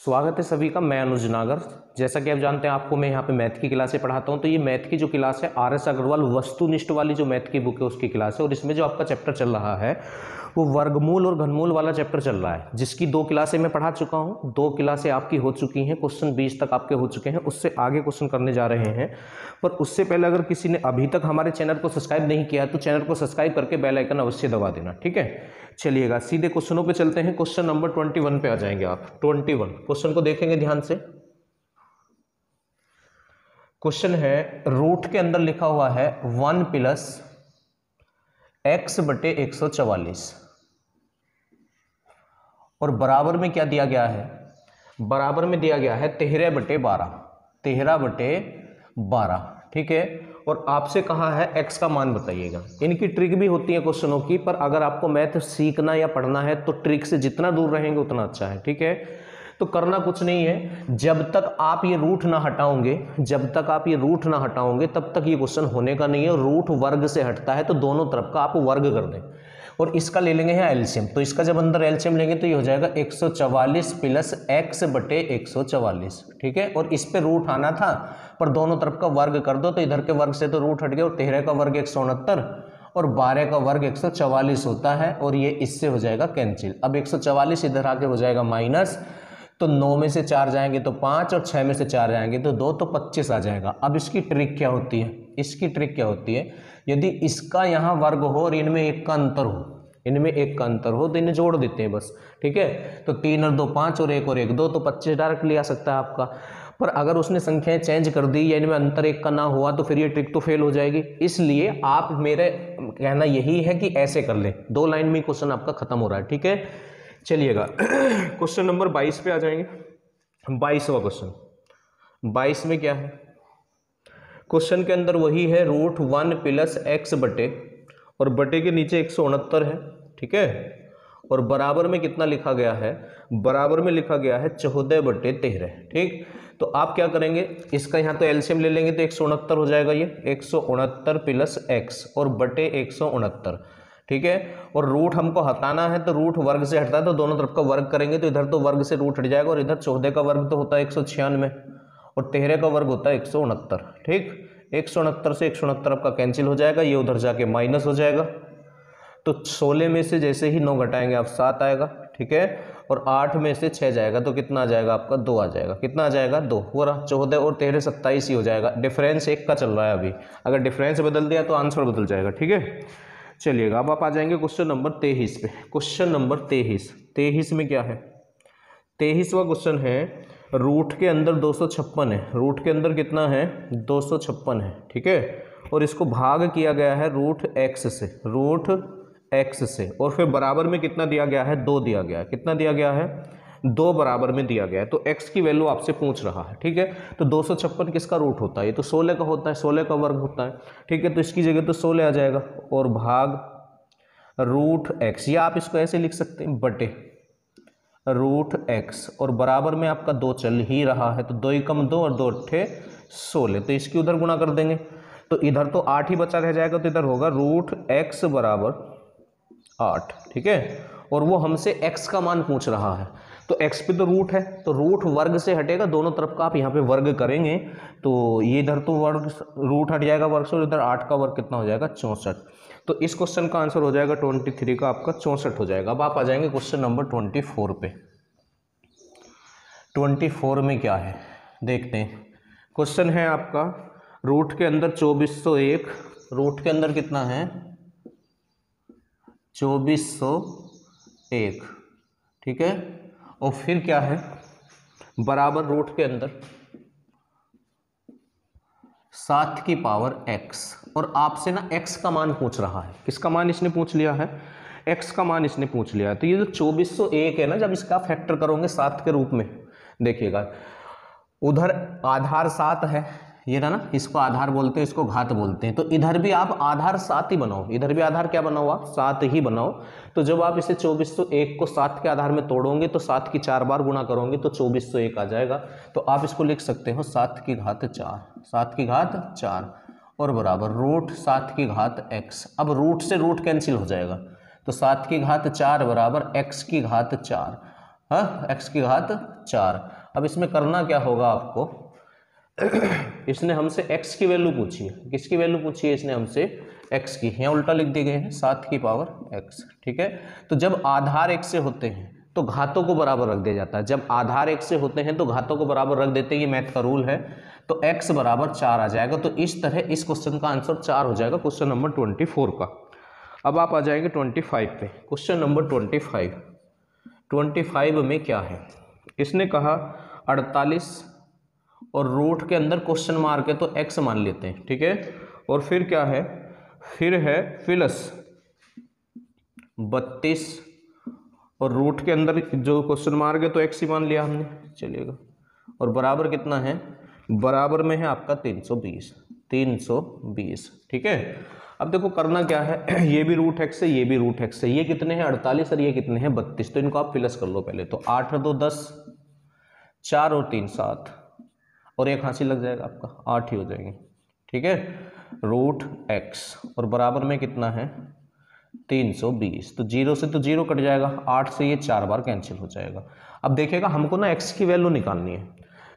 स्वागत है सभी का। मैं अनुज नागर। जैसा कि आप जानते हैं, आपको मैं यहाँ पे मैथ की क्लासें पढ़ाता हूँ। तो ये मैथ की जो क्लास है RS अग्रवाल वस्तुनिष्ठ वाली जो मैथ की बुक है उसकी क्लास है। और इसमें जो आपका चैप्टर चल रहा है वो वर्गमूल और घनमूल वाला चैप्टर चल रहा है, जिसकी 2 क्लासें मैं पढ़ा चुका हूँ। 2 क्लासें आपकी हो चुकी हैं, क्वेश्चन 20 तक आपके हो चुके हैं। उससे आगे क्वेश्चन करने जा रहे हैं। पर उससे पहले अगर किसी ने अभी तक हमारे चैनल को सब्सक्राइब नहीं किया तो चैनल को सब्सक्राइब करके बेल आइकन अवश्य दबा देना, ठीक है। चलिएगा सीधे क्वेश्चनों पे चलते हैं। क्वेश्चन नंबर 21 पे आ जाएंगे आप। 21 क्वेश्चन को देखेंगे ध्यान से। क्वेश्चन है, रूट के अंदर लिखा हुआ है 1 + x बटे 144 और बराबर में क्या दिया गया है? बराबर में दिया गया है 13 बटे 12, 13 बटे 12, ठीक है। और आपसे कहा है x का मान बताइएगा। इनकी ट्रिक भी होती है क्वेश्चनों की, पर अगर आपको मैथ सीखना या पढ़ना है तो ट्रिक से जितना दूर रहेंगे उतना अच्छा है, ठीक है। तो करना कुछ नहीं है, जब तक आप ये रूट ना हटाओगे, जब तक आप ये रूट ना हटाओगे तब तक ये क्वेश्चन होने का नहीं है। रूट वर्ग से हटता है तो दोनों तरफ का आप वर्ग कर दें। और इसका ले लेंगे यहाँ एलसीएम। तो इसका जब अंदर एलसीएम लेंगे तो ये हो जाएगा 144 + x बटे 144, ठीक है। और इस पे रूट आना था, पर दोनों तरफ का वर्ग कर दो तो इधर के वर्ग से तो रूट हट गया। और 13 का वर्ग 169 और 12 का वर्ग 144 होता है, और ये इससे हो जाएगा कैंसिल। अब 144 इधर आके हो जाएगा माइनस, तो 9 में से 4 जाएंगे तो 5 और 6 में से 4 जाएंगे तो 2, तो 25 आ जाएगा। अब इसकी ट्रिक क्या होती है? इसकी ट्रिक क्या होती है? यदि इसका यहाँ वर्ग हो और इनमें एक का अंतर हो, इनमें एक का अंतर हो तो इन्हें जोड़ देते हैं बस, ठीक है। तो 3 और 2 5 और 1 और 1 2, तो 25 डायरेक्टली आ सकता है आपका। पर अगर उसने संख्याएं चेंज कर दी या इनमें अंतर एक का ना हुआ तो फिर ये ट्रिक तो फेल हो जाएगी। इसलिए आप, मेरे कहना यही है कि ऐसे कर लें। 2 लाइन में क्वेश्चन आपका खत्म हो रहा है, ठीक है। चलिएगा क्वेश्चन नंबर 22 पे आ जाएंगे। 22वां क्वेश्चन। 22 में क्या है? क्वेश्चन के अंदर वही है, रूट 1 + x बटे, और बटे के नीचे 169 है, ठीक है। और बराबर में कितना लिखा गया है? बराबर में लिखा गया है 14 बटे 13, ठीक। तो आप क्या करेंगे, इसका यहाँ तो एलसीएम ले लेंगे तो 169 हो जाएगा। ये 169 + x और बटे 169, ठीक है। और रूट हमको हटाना है तो रूट वर्ग से हटता है तो दोनों तरफ का वर्ग करेंगे तो इधर तो वर्ग से रूट हट जाएगा। और इधर 14 का वर्ग तो होता है 196 और 13 का वर्ग होता है 169, ठीक। 169 से 169 आपका कैंसिल हो जाएगा, ये उधर जाके माइनस हो जाएगा। तो 16 में से जैसे ही 9 घटाएंगे आप 7 आएगा, ठीक है। और 8 में से 6 जाएगा तो कितना आ जाएगा आपका? 2 आ जाएगा। कितना आ जाएगा? 2। पूरा 14 और 13 27 ही हो जाएगा। डिफरेंस 1 का चल रहा है अभी, अगर डिफरेंस बदल दिया तो आंसर बदल जाएगा, ठीक है। चलिएगा अब आप आ जाएंगे क्वेश्चन नंबर 23 पे। क्वेश्चन नंबर 23 में क्या है? 23वां क्वेश्चन है, रूट के अंदर 256 है। रूट के अंदर कितना है? 256 है, ठीक है। और इसको भाग किया गया है रूट x से, रूट x से। और फिर बराबर में कितना दिया गया है? 2 दिया गया है। कितना दिया गया है? 2 बराबर में दिया गया है। तो x की वैल्यू आपसे पूछ रहा है, ठीक है। तो 256 किसका रूट होता है? ये तो 16 का होता है, 16 का वर्ग होता है, ठीक है। तो इसकी जगह तो 16 आ जाएगा और भाग रूट x, या आप इसको ऐसे लिख सकते हैं, बटे रूट x। और बराबर में आपका 2 चल ही रहा है तो 2 × 2 और 2 × 16, तो इसकी उधर गुणा कर देंगे तो इधर तो 8 ही बचा रह जाएगा। तो इधर होगा रूट x बराबर 8, ठीक है। और वो हमसे x का मान पूछ रहा है, तो x पे तो रूट है तो रूट वर्ग से हटेगा, दोनों तरफ का आप यहाँ पे वर्ग करेंगे तो ये इधर तो वर्ग रूट हट जाएगा वर्ग से, और इधर 8 का वर्ग कितना हो जाएगा? 64। तो इस क्वेश्चन का आंसर हो जाएगा 23 का आपका 64 हो जाएगा। अब आप आ जाएंगे क्वेश्चन नंबर 24 पे। 24 में क्या है देखते हैं। क्वेश्चन है आपका, रूट के अंदर 2401, रूट के अंदर कितना है? 2401, ठीक है। और फिर क्या है? बराबर रूट के अंदर 7 की पावर x, और आपसे ना x का मान पूछ रहा है। किसका मान इसने पूछ लिया है? x का मान इसने पूछ लिया है। तो ये जो 2401 है ना, जब इसका फैक्टर करोगे 7 के रूप में, देखिएगा उधर आधार 7 है, ये ना, इसको आधार बोलते हैं, इसको घात बोलते हैं। तो इधर भी आप आधार 7 ही बनाओ, इधर भी आधार क्या बनाओ आप? 7 ही बनाओ। तो जब आप इसे 2401 को 7 के आधार में तोड़ोगे तो 7 की 4 बार गुणा करोगे तो 2401 आ जाएगा। तो आप इसको लिख सकते हो 7 की घात 4, 7 की घात 4 और बराबर रूट 7 की घात x। अब रूट से रूट कैंसिल हो जाएगा तो 7 की घात 4 बराबर x की घात 4, हाँ, x की घात 4। अब इसमें करना क्या होगा आपको, इसने हमसे x की वैल्यू पूछी है। किसकी वैल्यू पूछी है इसने हमसे? x की। यहाँ उल्टा लिख दिए गए हैं 7 की पावर x। ठीक है, तो जब आधार x से होते हैं तो घातों को बराबर रख दिया जाता है। जब आधार x से होते हैं तो घातों को बराबर रख देते हैं, ये मैथ का रूल है। तो x बराबर 4 आ जाएगा। तो इस तरह इस क्वेश्चन का आंसर 4 हो जाएगा, क्वेश्चन नंबर 24 का। अब आप आ जाएंगे 25 पे। क्वेश्चन नंबर 25 में क्या है? इसने कहा 48 और रूट के अंदर क्वेश्चन मार्क है तो x मान लेते हैं। ठीक है, और फिर क्या है? फिर है प्लस 32 और रूट के अंदर जो क्वेश्चन मार्क है तो x ही मान लिया हमने, चलिएगा। और बराबर कितना है? बराबर में है आपका 320। ठीक है, अब देखो करना क्या है, ये भी रूट x है, ये भी रूट x है। ये कितने हैं? 48 और ये कितने हैं? 32। तो इनको आप प्लस कर लो पहले। तो 8 और 2 10, 4 और 3 7, और एक हासिल लग जाएगा आपका, 8 ही हो जाएंगे। ठीक है, रूट x और बराबर में कितना है? 320। तो 0 से तो 0 कट जाएगा, 8 से ये 4 बार कैंसिल हो जाएगा। अब देखिएगा हमको ना x की वैल्यू निकालनी है।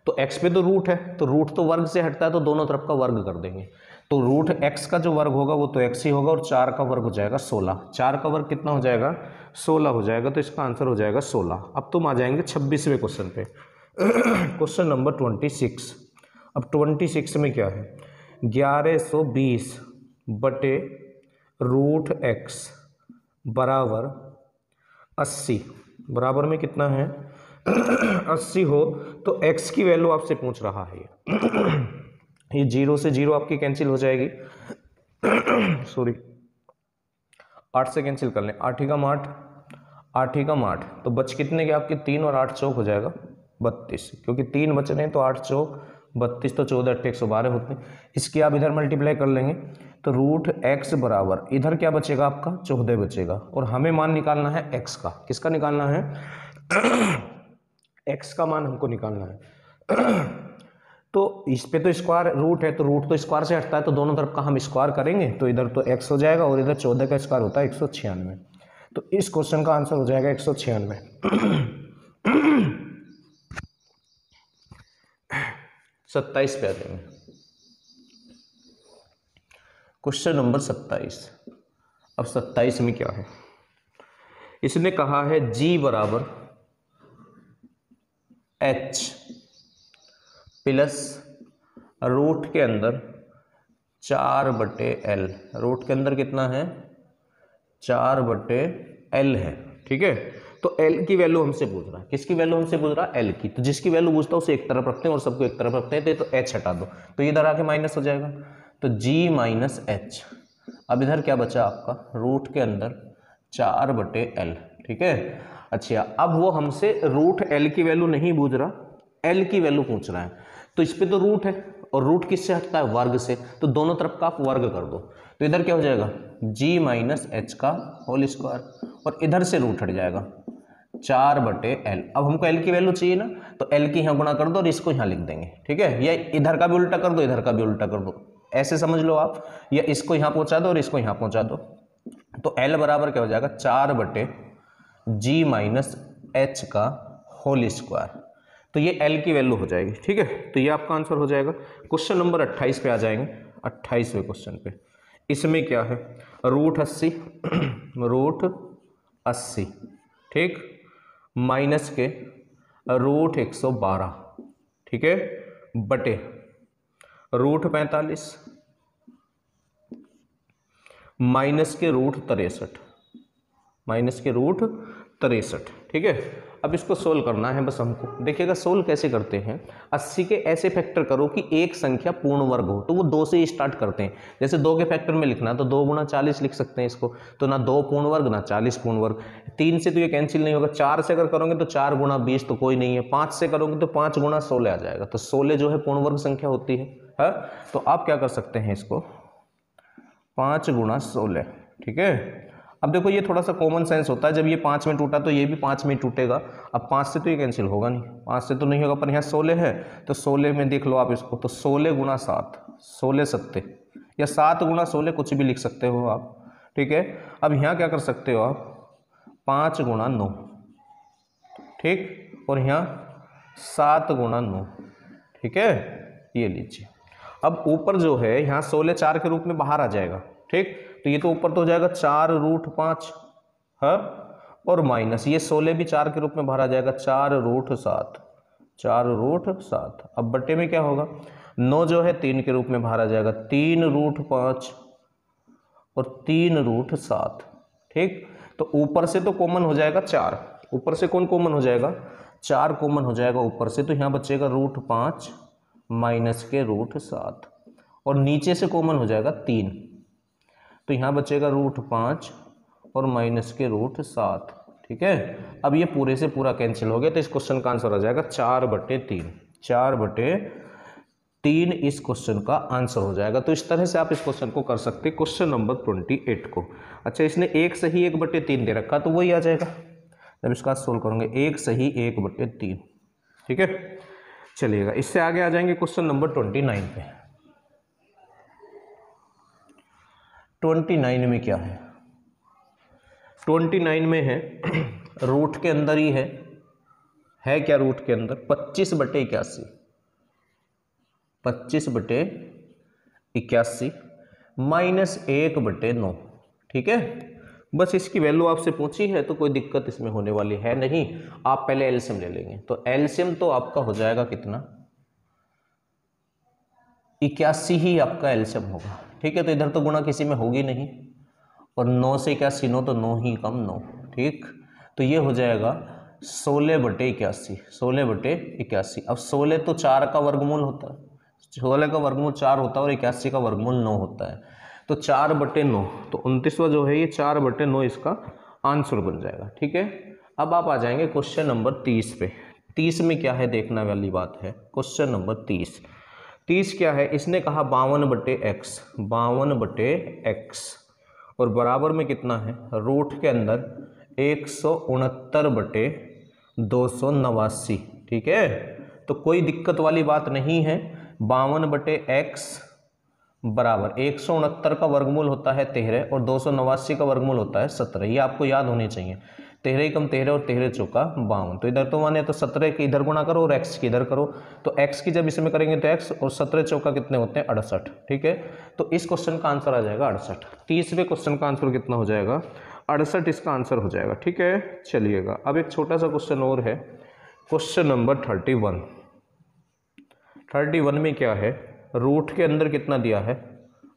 तो x पे तो रूट है, तो रूट तो वर्ग से हटता है, तो दोनों तरफ का वर्ग कर देंगे। तो रूट x का जो वर्ग होगा वो तो x ही होगा, और 4 का वर्ग हो जाएगा 16। 4 का वर्ग कितना हो जाएगा? 16 हो जाएगा। तो इसका आंसर हो जाएगा 16। अब तुम आ जाएंगे 26वें क्वेश्चन पे। Question number 26। अब 26 में क्या है? 1120 बटे रूट x बराबर 80। बराबर में कितना है? 80 हो तो x की वैल्यू आपसे पूछ रहा है। ये 0 से 0 आपकी कैंसिल हो जाएगी। सॉरी, 8 से कैंसिल कर लें। 8 ही का 8, 8 ही का 8, तो बच कितने के आपके? 3 और 8 चौक हो जाएगा 32, क्योंकि 3 बच रहे हैं तो 8 चौक 32, तो 14 8 112 होते हैं। इसकी आप इधर मल्टीप्लाई कर लेंगे तो रूट x बराबर इधर क्या बचेगा आपका? 14 बचेगा। और हमें मान निकालना है x का। किसका निकालना है? x का मान हमको निकालना है। तो इस पे तो स्क्वायर रूट है, तो रूट तो स्क्वायर से हटता है, तो दोनों तरफ का हम स्क्वायर करेंगे तो इधर तो x हो जाएगा, और इधर 14 का स्क्वायर होता है 196। तो इस क्वेश्चन का आंसर हो जाएगा 196। 27 पे आ जाएंगे। Question number 27। अब 27 में क्या है? इसने कहा है g बराबर h प्लस रूट के अंदर 4/L। रूट के अंदर कितना है? 4/L है। ठीक है, तो L की वैल्यू हमसे पूछ रहा है। किसकी वैल्यू हमसे पूछ रहा है? L की। तो जिसकी वैल्यू पूछता है उसे एक तरफ रखते हैं और सबको एक तरफ रखते हैं, तो h हटा दो, तो इधर आके माइनस हो जाएगा, तो g माइनस h। अब इधर क्या बचा आपका? रूट के अंदर 4/L। ठीक है, अच्छा, अब वो हमसे रूट L की वैल्यू नहीं पूछ रहा, L की वैल्यू पूछ रहा है। तो इस पे तो रूट है, और रूट किससे हटता है? वर्ग से, तो दोनों तरफ का आप वर्ग कर दो। तो इधर क्या हो जाएगा? g माइनस एच का होल स्क्वायर, और इधर से रूट हट जाएगा 4/L। अब हमको L की वैल्यू चाहिए ना, तो L की यहाँ गुणा कर दो और इसको यहाँ लिख देंगे। ठीक है, या इधर का भी उल्टा कर दो, इधर का भी उल्टा कर दो, ऐसे समझ लो आप, या इसको यहाँ पहुँचा दो और इसको यहाँ पहुँचा दो। तो L बराबर क्या हो जाएगा? 4/g माइनस एच का होल स्क्वायर। तो ये L की वैल्यू हो जाएगी। ठीक है, तो ये आपका आंसर हो जाएगा। क्वेश्चन नंबर 28 पे आ जाएंगे। 28वें क्वेश्चन पे इसमें क्या है? रूट 80 रूट 80, ठीक, माइनस के रूट 112, ठीक है, बटे रूट 45 माइनस के रूट 63, माइनस के रूट 63। ठीक है, अब इसको सोल्व करना है बस हमको। देखिएगा सोल्व कैसे करते हैं। 80 के ऐसे फैक्टर करो कि एक संख्या पूर्ण वर्ग हो, तो वो 2 से ही स्टार्ट करते हैं। जैसे 2 के फैक्टर में लिखना तो 2 गुणा 40 लिख सकते हैं इसको, तो ना 2 पूर्ण वर्ग ना 40 पूर्ण वर्ग। 3 से तो ये कैंसिल नहीं होगा। 4 से अगर करोगे तो 4 गुणा 20 तो कोई नहीं है। 5 से करोगे तो 5 गुणा 16 आ जाएगा, तो 16 जो है पूर्ण वर्ग संख्या होती है। तो आप क्या कर सकते हैं इसको 5 गुणा 16। ठीक है, अब देखो ये थोड़ा सा कॉमन सेंस होता है, जब ये 5 में टूटा तो ये भी 5 में टूटेगा। अब 5 से तो ये कैंसिल होगा नहीं, 5 से तो नहीं होगा, पर यहाँ 16 है तो 16 में देख लो आप इसको, तो 16 गुणा 7, 16 सत्ते, या 7 गुणा 16 कुछ भी लिख सकते हो आप। ठीक है, अब यहाँ क्या कर सकते हो आप 5 गुणा 9, ठीक, और यहाँ 7 गुणा 9, ठीक है, ये लीजिए। अब ऊपर जो है यहाँ 16 4 के रूप में बाहर आ जाएगा, ठीक, तो ये तो ऊपर तो हो जाएगा 4√5 है, और माइनस ये 16 भी 4 के रूप में बाहर आ जाएगा 4√7, 4√7। अब बट्टे में क्या होगा, 9 जो है 3 के रूप में बाहर आ जाएगा 3√5 और 3√7, ठीक। तो ऊपर से तो कॉमन हो जाएगा 4, ऊपर से कौन कॉमन हो जाएगा, 4 कॉमन हो जाएगा ऊपर से, तो यहाँ बचेगा √5 माइनस के √7, और नीचे से कॉमन हो जाएगा 3, तो यहाँ बचेगा √5 और माइनस के √7, ठीक है। अब ये पूरे से पूरा कैंसिल हो गया, तो इस क्वेश्चन का आंसर आ जाएगा 4/3, 4/3 इस क्वेश्चन का आंसर हो जाएगा। तो इस तरह से आप इस क्वेश्चन को कर सकते हैं, क्वेश्चन नंबर 28 को। अच्छा, इसने 1 सही 1/3 दे रखा, तो वही आ जाएगा जब इसका सोल्व करोगे, 1 सही 1/3, ठीक है। चलिएगा, इससे आगे आ जाएंगे क्वेश्चन नंबर 29 पे। 29 में क्या है, 29 में है रूट के अंदर ही है क्या, रूट के अंदर 25/81, 25/81 माइनस 1/9, ठीक है। बस इसकी वैल्यू आपसे पूछी है, तो कोई दिक्कत इसमें होने वाली है नहीं। आप पहले एलसीएम ले लेंगे, तो एलसीएम तो आपका हो जाएगा कितना, 81 ही आपका एलसीएम होगा, ठीक है। तो इधर तो गुणा किसी में होगी नहीं, और 9 से 81 9, तो 9 ही कम 9, ठीक। तो ये हो जाएगा 16/81, 16/81। अब 16 तो 4 का वर्गमूल होता है, 16 का वर्गमूल 4 होता है, और 81 का वर्गमूल 9 होता है, तो 4/9, तो 29वां जो है ये 4/9 इसका आंसर बन जाएगा, ठीक है। अब आप आ जाएंगे क्वेश्चन नंबर 30 पे। 30 में क्या है देखने वाली बात है, क्वेश्चन नंबर 30 क्या है, इसने कहा 52/x, 52/x, और बराबर में कितना है, रूट के अंदर 169/289, ठीक है। तो कोई दिक्कत वाली बात नहीं है। 52/x बराबर 169 का वर्गमूल होता है 13, और 289 का वर्गमूल होता है 17, ये आपको याद होने चाहिए। 13 कम 13 और 13 चौका 52, तो इधर तो माने तो 17 की इधर गुणा करो और x की इधर करो, तो x की जब इसमें करेंगे तो x, और 17 चौका कितने होते हैं 68, ठीक है। तो इस क्वेश्चन का आंसर आ जाएगा 68। 30वें क्वेश्चन का आंसर कितना हो जाएगा, 68 इसका आंसर हो जाएगा, ठीक है। चलिएगा, अब एक छोटा सा क्वेश्चन और है, क्वेश्चन नंबर 31। 31 में क्या है, रूट के अंदर कितना दिया है,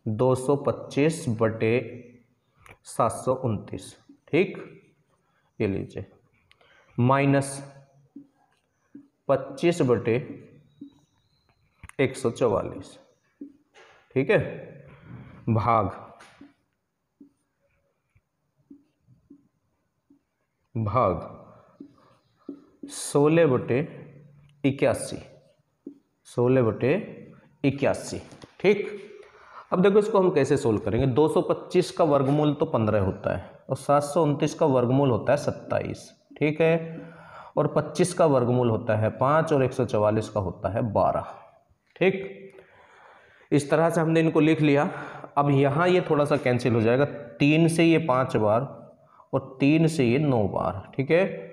225/729, ठीक, ये लीजिए, माइनस 25/144, ठीक है, भाग 16/81, 16/81, ठीक। अब देखो इसको हम कैसे सोल्व करेंगे, 225 का वर्गमूल तो 15 होता है, और 729 का वर्गमूल होता है 27, ठीक है, और 25 का वर्गमूल होता है 5, और 144 का होता है 12, ठीक। इस तरह से हमने इनको लिख लिया। अब यहाँ ये थोड़ा सा कैंसिल हो जाएगा, 3 से ये 5 बार, और 3 से ये 9 बार, ठीक है।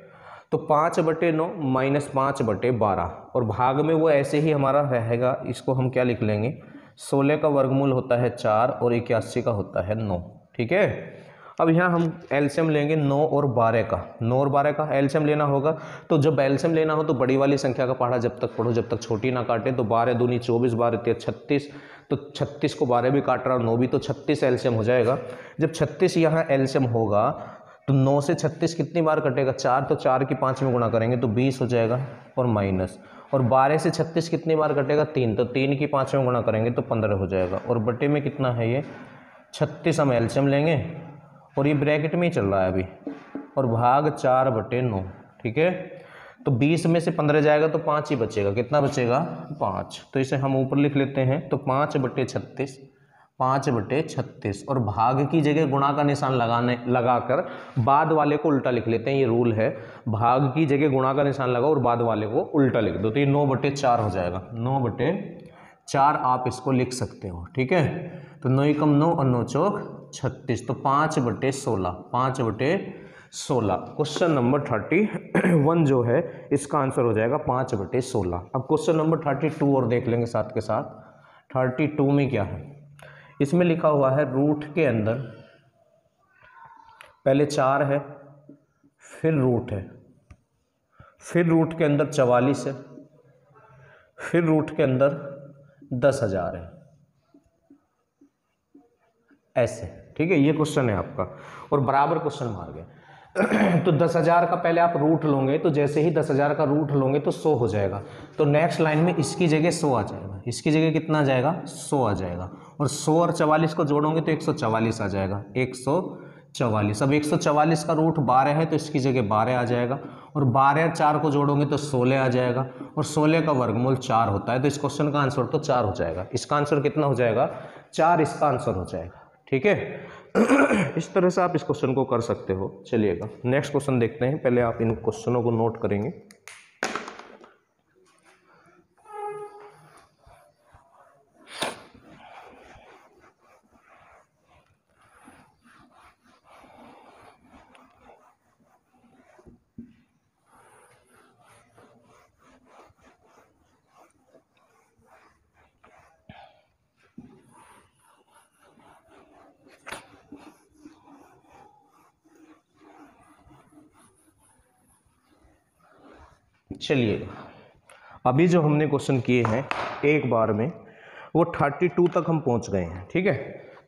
तो 5/9 माइनस 5/12, और भाग में वो ऐसे ही हमारा रहेगा, इसको हम क्या लिख लेंगे, 16 का वर्गमूल होता है 4, और 81 का होता है 9, ठीक है। अब यहाँ हम एलसीएम लेंगे 9 और 12 का, 9 और 12 का एलसीएम लेना होगा। तो जब एलसीएम लेना हो तो बड़ी वाली संख्या का पहाड़ा जब तक पढ़ो जब तक छोटी ना काटे। तो 12 दूनी 24, 12 तेरह 36, तो 36 को 12 भी काट रहा, 9 भी, तो 36 एलसीएम हो जाएगा। जब 36 यहाँ एलसीएम होगा तो 9 से 36 कितनी बार कटेगा, 4, तो 4 की 5 में गुणा करेंगे तो 20 हो जाएगा, और माइनस, और 12 से 36 कितनी बार कटेगा, 3, तो 3 की 5 में गुणा करेंगे तो 15 हो जाएगा, और बटे में कितना है ये 36, हम एलसीएम लेंगे, और ये ब्रैकेट में ही चल रहा है अभी, और भाग 4/9, ठीक है। तो 20 में से 15 जाएगा तो 5 ही बचेगा, कितना बचेगा 5, तो इसे हम ऊपर लिख लेते हैं। तो 5/36, 5/36, और भाग की जगह गुणा का निशान लगाकर बाद वाले को उल्टा लिख लेते हैं, ये रूल है। भाग की जगह गुणा का निशान लगाओ और बाद वाले को उल्टा लिख दो, तो ये 9/4 हो जाएगा, 9/4 आप इसको लिख सकते हो, ठीक है। तो 9 × 9 और 9 × 4 36, तो 5/16, 16। क्वेश्चन नंबर 31 जो है इसका आंसर हो जाएगा 5/16। अब क्वेश्चन नंबर 32 और देख लेंगे साथ के साथ। 32 में क्या है, इसमें लिखा हुआ है रूट के अंदर पहले 4 है, फिर रूट है, फिर रूट के अंदर 44 है, फिर रूट के अंदर 10,000 है, ऐसे। ठीक है, ये क्वेश्चन है आपका और बराबर क्वेश्चन मार गए। तो 10,000 का पहले आप रूट लोगे, तो जैसे ही 10,000 का रूट लोगे तो 100 हो जाएगा। तो नेक्स्ट लाइन में इसकी जगह 100 आ जाएगा, इसकी जगह कितना आ जाएगा, 100 आ जाएगा। और 100 और 44 को जोड़ोगे तो 144 आ जाएगा, 144। अब 144 का रूट 12 है तो इसकी जगह 12 आ जाएगा। और 12 और 4 को जोड़ोगे तो 16 आ जाएगा। और 16 का वर्गमूल 4 होता है, तो इस क्वेश्चन का आंसर तो 4 हो जाएगा। इसका आंसर कितना हो जाएगा, 4 इसका आंसर हो जाएगा। ठीक है, इस तरह से आप इस क्वेश्चन को कर सकते हो। चलिएगा नेक्स्ट क्वेश्चन देखते हैं, पहले आप इन क्वेश्चनों को नोट करेंगे। चलिए अभी जो हमने क्वेश्चन किए हैं एक बार में, वो 32 तक हम पहुंच गए हैं। ठीक है,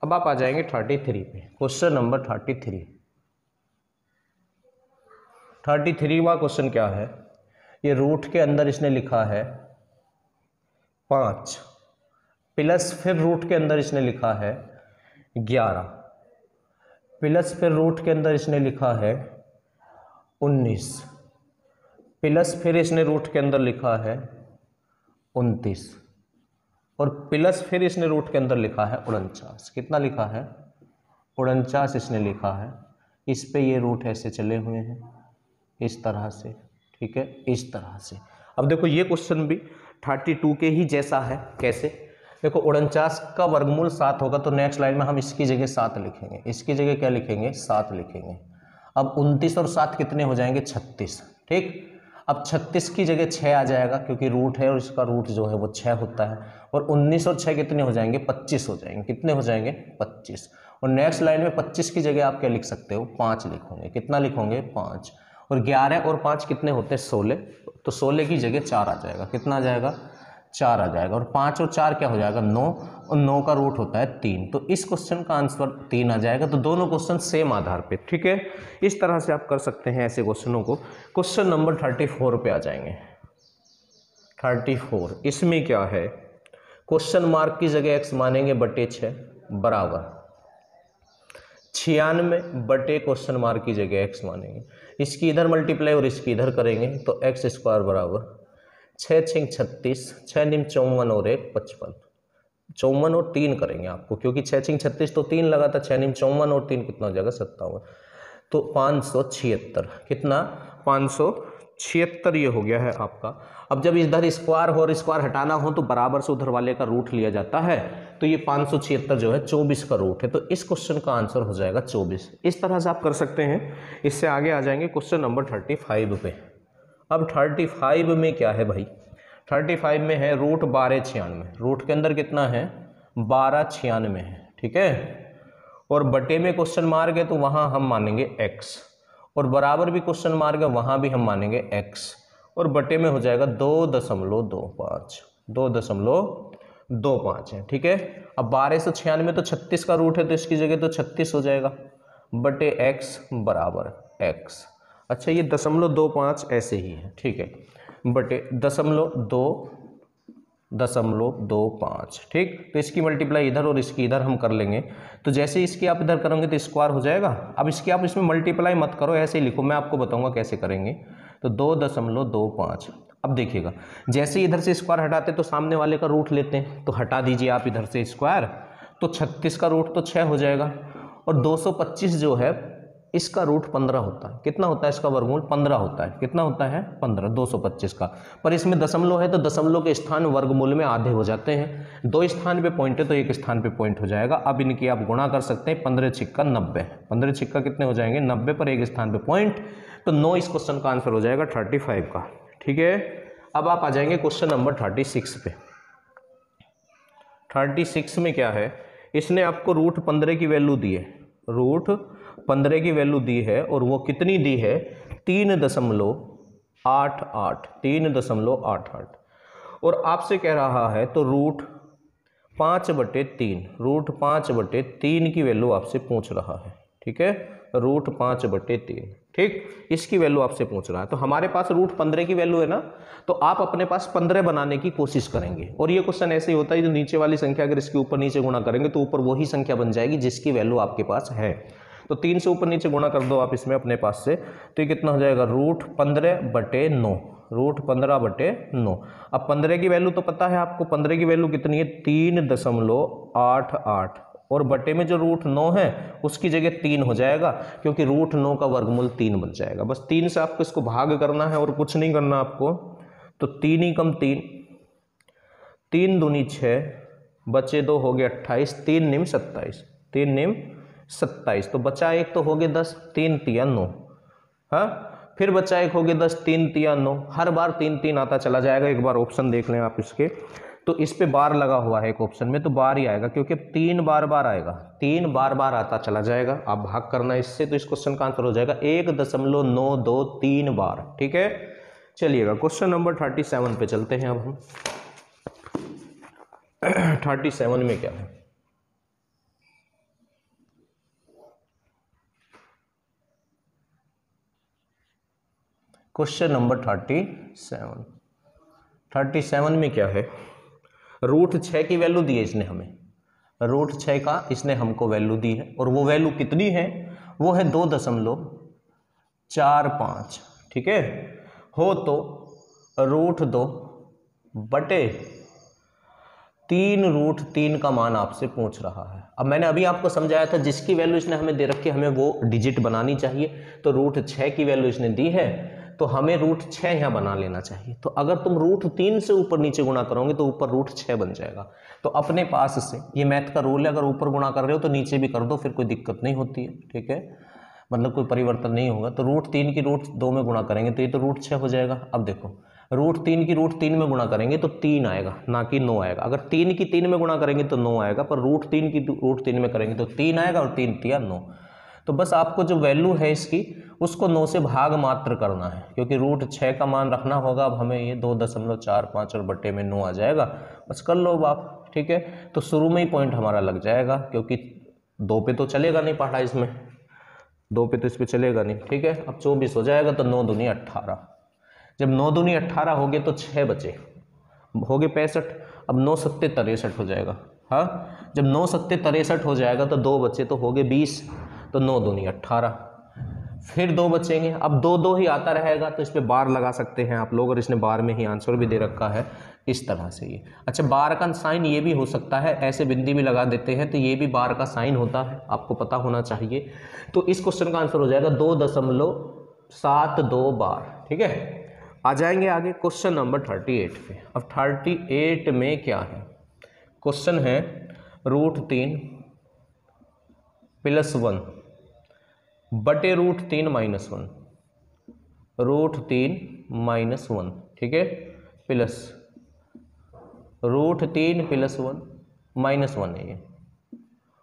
अब आप आ जाएंगे 33 पे। क्वेश्चन नंबर 33वां क्वेश्चन क्या है, ये रूट के अंदर इसने लिखा है 5 प्लस फिर रूट के अंदर इसने लिखा है 11 प्लस फिर रूट के अंदर इसने लिखा है 19 प्लस फिर इसने रूट के अंदर लिखा है 29 और प्लस फिर इसने रूट के अंदर लिखा है 49। कितना लिखा है, 49 इसने लिखा है। इस पे ये रूट ऐसे चले हुए हैं इस तरह से। ठीक है, इस तरह से। अब देखो ये क्वेश्चन भी 32 के ही जैसा है। कैसे, देखो 49 का वर्गमूल 7 होगा, तो नेक्स्ट लाइन में हम इसकी जगह 7 लिखेंगे, इसकी जगह क्या लिखेंगे, 7 लिखेंगे। अब 29 और 7 कितने हो जाएंगे, 36। ठीक, अब 36 की जगह 6 आ जाएगा क्योंकि रूट है और इसका रूट जो है वो 6 होता है। और 19 और 6 कितने हो जाएंगे, 25 हो जाएंगे। कितने हो जाएंगे, 25। और नेक्स्ट लाइन में 25 की जगह आप क्या लिख सकते हो, 5 लिखोगे। कितना लिखोगे, 5। और 11 और 5 कितने होते हैं, 16। तो 16 की जगह 4 आ जाएगा। कितना आ जाएगा, 4 आ जाएगा। और 5 और 4 क्या हो जाएगा, 9। और 9 का रूट होता है 3। तो इस क्वेश्चन का आंसर 3 आ जाएगा। तो दोनों क्वेश्चन सेम आधार पे। ठीक है, इस तरह से आप कर सकते हैं ऐसे क्वेश्चनों को। क्वेश्चन नंबर 34 पे आ जाएंगे। 34 इसमें क्या है, क्वेश्चन मार्क की जगह x मानेंगे बटे 6 बराबर 96 बटे क्वेश्चन मार्क की जगह x मानेंगे। इसकी इधर मल्टीप्लाई और इसकी इधर करेंगे तो x² बराबर 6 6 36, 6 निम 54 और 1 55। 54 और 3 करेंगे आपको, क्योंकि 6 6 36 तो 3 लगा था, 6 निम 54 और 3 कितना हो जाएगा, 57। तो 576। कितना, 576 ये हो गया है आपका। अब जब इधर स्क्वायर हो और स्क्वायर हटाना हो तो बराबर से उधर वाले का रूट लिया जाता है। तो ये 576 जो है 24 का रूट है। तो इस क्वेश्चन का आंसर हो जाएगा 24। इस तरह से आप कर सकते हैं। इससे आगे आ जाएंगे क्वेश्चन नंबर 35 पे। अब 35 में क्या है भाई, 35 में है रूट 1296। रूट के अंदर कितना है, 1296 है। ठीक है, और बटे में क्वेश्चन मार्क है तो वहाँ हम मानेंगे x, और बराबर भी क्वेश्चन मार्क है वहाँ भी हम मानेंगे x, और बटे में हो जाएगा 2.25, 2.25 है। ठीक है, अब 1296 में तो 36 का रूट है तो इसकी जगह तो 36 हो जाएगा बटे x बराबर x। अच्छा, ये 0.25 ऐसे ही है। ठीक है, बटे 0.25। ठीक, तो इसकी मल्टीप्लाई इधर और इसकी इधर हम कर लेंगे। तो जैसे इसकी आप इधर करोगे तो स्क्वायर हो जाएगा। अब इसकी आप इसमें मल्टीप्लाई मत करो, ऐसे ही लिखो, मैं आपको बताऊंगा कैसे करेंगे। तो 2.25। अब देखिएगा, जैसे इधर से स्क्वायर हटाते तो सामने वाले का रूट लेते हैं, तो हटा दीजिए आप इधर से स्क्वायर, तो 36 का रूट तो 6 हो जाएगा। और 225 जो है इसका रूट 15 होता है। कितना होता है इसका वर्गमूल? 15 होता है। कितना होता है? 15, 225 का। पर इसमें दशमलव है तो दशमलव के स्थान वर्गमूल में आधे हो जाते हैं। 2 स्थान पे पॉइंट है तो 1 स्थान पे पॉइंट हो जाएगा। अब इनकी आप गुणा कर सकते हैं। 15 छिक्का 90, 15 छिक्का कितने हो जाएंगे? 90 पर 1 स्थान पे पॉइंट, तो 9 इस क्वेश्चन का आंसर हो जाएगा 35 का। ठीक है, अब आप आ जाएंगे क्वेश्चन नंबर 36 पे। 36 में क्या है, इसने आपको रूट 15 की वैल्यू दी है, रूट 15 की वैल्यू दी है और वो कितनी दी है? 3.88, 3.88। और आपसे कह रहा है तो रूट 5/3, रूट 5/3 की वैल्यू आपसे पूछ रहा है। ठीक है, रूट 5/3, ठीक, इसकी वैल्यू आपसे पूछ रहा है। तो हमारे पास रूट 15 की वैल्यू है ना, तो आप अपने पास 15 बनाने की कोशिश करेंगे। और ये क्वेश्चन ऐसे ही होता है, जो नीचे वाली संख्या अगर इसके ऊपर नीचे गुणा करेंगे तो ऊपर वही संख्या बन जाएगी जिसकी वैल्यू आपके पास है। तो 3 से ऊपर नीचे गुणा कर दो आप इसमें अपने पास से, तो ये कितना हो जाएगा? Root 15/9, root 15/9। अब 15 की वैल्यू तो पता है आपको, 15 की वैल्यू कितनी है? 3.88, और बटे में जो रूट 9 है उसकी जगह 3 हो जाएगा, क्योंकि रूट 9 का वर्गमूल 3 बन जाएगा। बस 3 से आपको इसको भाग करना है और कुछ नहीं करना आपको। तो 3 ही कम 3, 3 दूनी 6, बचे 2 हो गए 28, 3 निम 27, 3 निम 27, तो बचा 1 तो हो गए 10, 3 तिया 9, हाँ, फिर बचा 1 हो गए 10, 3 तिया 9। हर बार 3 3 आता चला जाएगा। एक बार ऑप्शन देख लें आप इसके, तो इस पे बार लगा हुआ है एक ऑप्शन में, तो बार ही आएगा, क्योंकि 3 बार बार आएगा, 3 बार बार आता चला जाएगा। आप भाग करना इससे, तो इस क्वेश्चन का आंसर हो जाएगा 1.923 बार। ठीक है, चलिएगा क्वेश्चन नंबर 37 पे चलते हैं। अब हम 37 में क्या है, क्वेश्चन नंबर 37 में क्या है? रूट 6 की वैल्यू दी है इसने हमें, रूट 6 का इसने हमको वैल्यू दी है, और वो वैल्यू कितनी है? वो है 2.45। ठीक है, हो तो रूट 2 बटे 3 रूट 3 का मान आपसे पूछ रहा है। अब मैंने अभी आपको समझाया था, जिसकी वैल्यू इसने हमें दे रखी है हमें वो डिजिट बनानी चाहिए। तो रूट 6 की वैल्यू इसने दी है, तो हमें रूट 6 यहाँ बना लेना चाहिए। तो अगर तुम रूट 3 से ऊपर नीचे गुणा करोगे तो ऊपर रूट 6 बन जाएगा। तो अपने पास से ये मैथ का रूल है, अगर ऊपर गुणा कर रहे हो तो नीचे भी कर दो, फिर कोई दिक्कत नहीं होती है। ठीक है, मतलब कोई परिवर्तन नहीं होगा। तो रूट 3 की रूट 2 में गुणा करेंगे तो ये तो रूट 6 हो जाएगा। अब देखो, रूट 3 की रूट 3 में गुणा करेंगे तो 3 आएगा, ना कि 9 आएगा। अगर 3 की 3 में गुणा करेंगे तो 9 आएगा, पर रूट 3 की रूट 3 में करेंगे तो 3 आएगा, और 3 तिया 9। तो बस आपको जो वैल्यू है इसकी, उसको 9 से भाग मात्र करना है, क्योंकि रूट 6 का मान रखना होगा। अब हमें ये 2.45 और बट्टे में 9 आ जाएगा, बस कर लो आप। ठीक है, तो शुरू में ही पॉइंट हमारा लग जाएगा, क्योंकि 2 पे तो चलेगा नहीं पढ़ा इसमें, 2 पे तो इस पे चलेगा नहीं। ठीक है, अब 24 हो जाएगा, तो 9 दूनी 18। जब 9 दूनी 18 हो गए तो 6 बचे, हो गए 65। अब 9 सत्ते 63 हो जाएगा। हाँ, जब 9 सत्ते 63 हो जाएगा तो 2 बचे, तो हो गए 20, तो 9 दूनी 18। फिर 2 बचेंगे। अब 2 2 ही आता रहेगा, तो इस पे बार लगा सकते हैं आप लोग, और इसने बार में ही आंसर भी दे रखा है इस तरह से। ये अच्छा, बार का साइन ये भी हो सकता है, ऐसे बिंदी भी लगा देते हैं, तो ये भी बार का साइन होता है, आपको पता होना चाहिए। तो इस क्वेश्चन का आंसर हो जाएगा 2.72 बार। ठीक है, आ जाएंगे आगे क्वेश्चन नंबर 38 पे। अब 38 में क्या है? क्वेश्चन है रूट 3 + 1 बटे रूट 3 - 1, रूट 3 - 1। ठीक है, प्लस रूट 3 + 1 -1 है ये,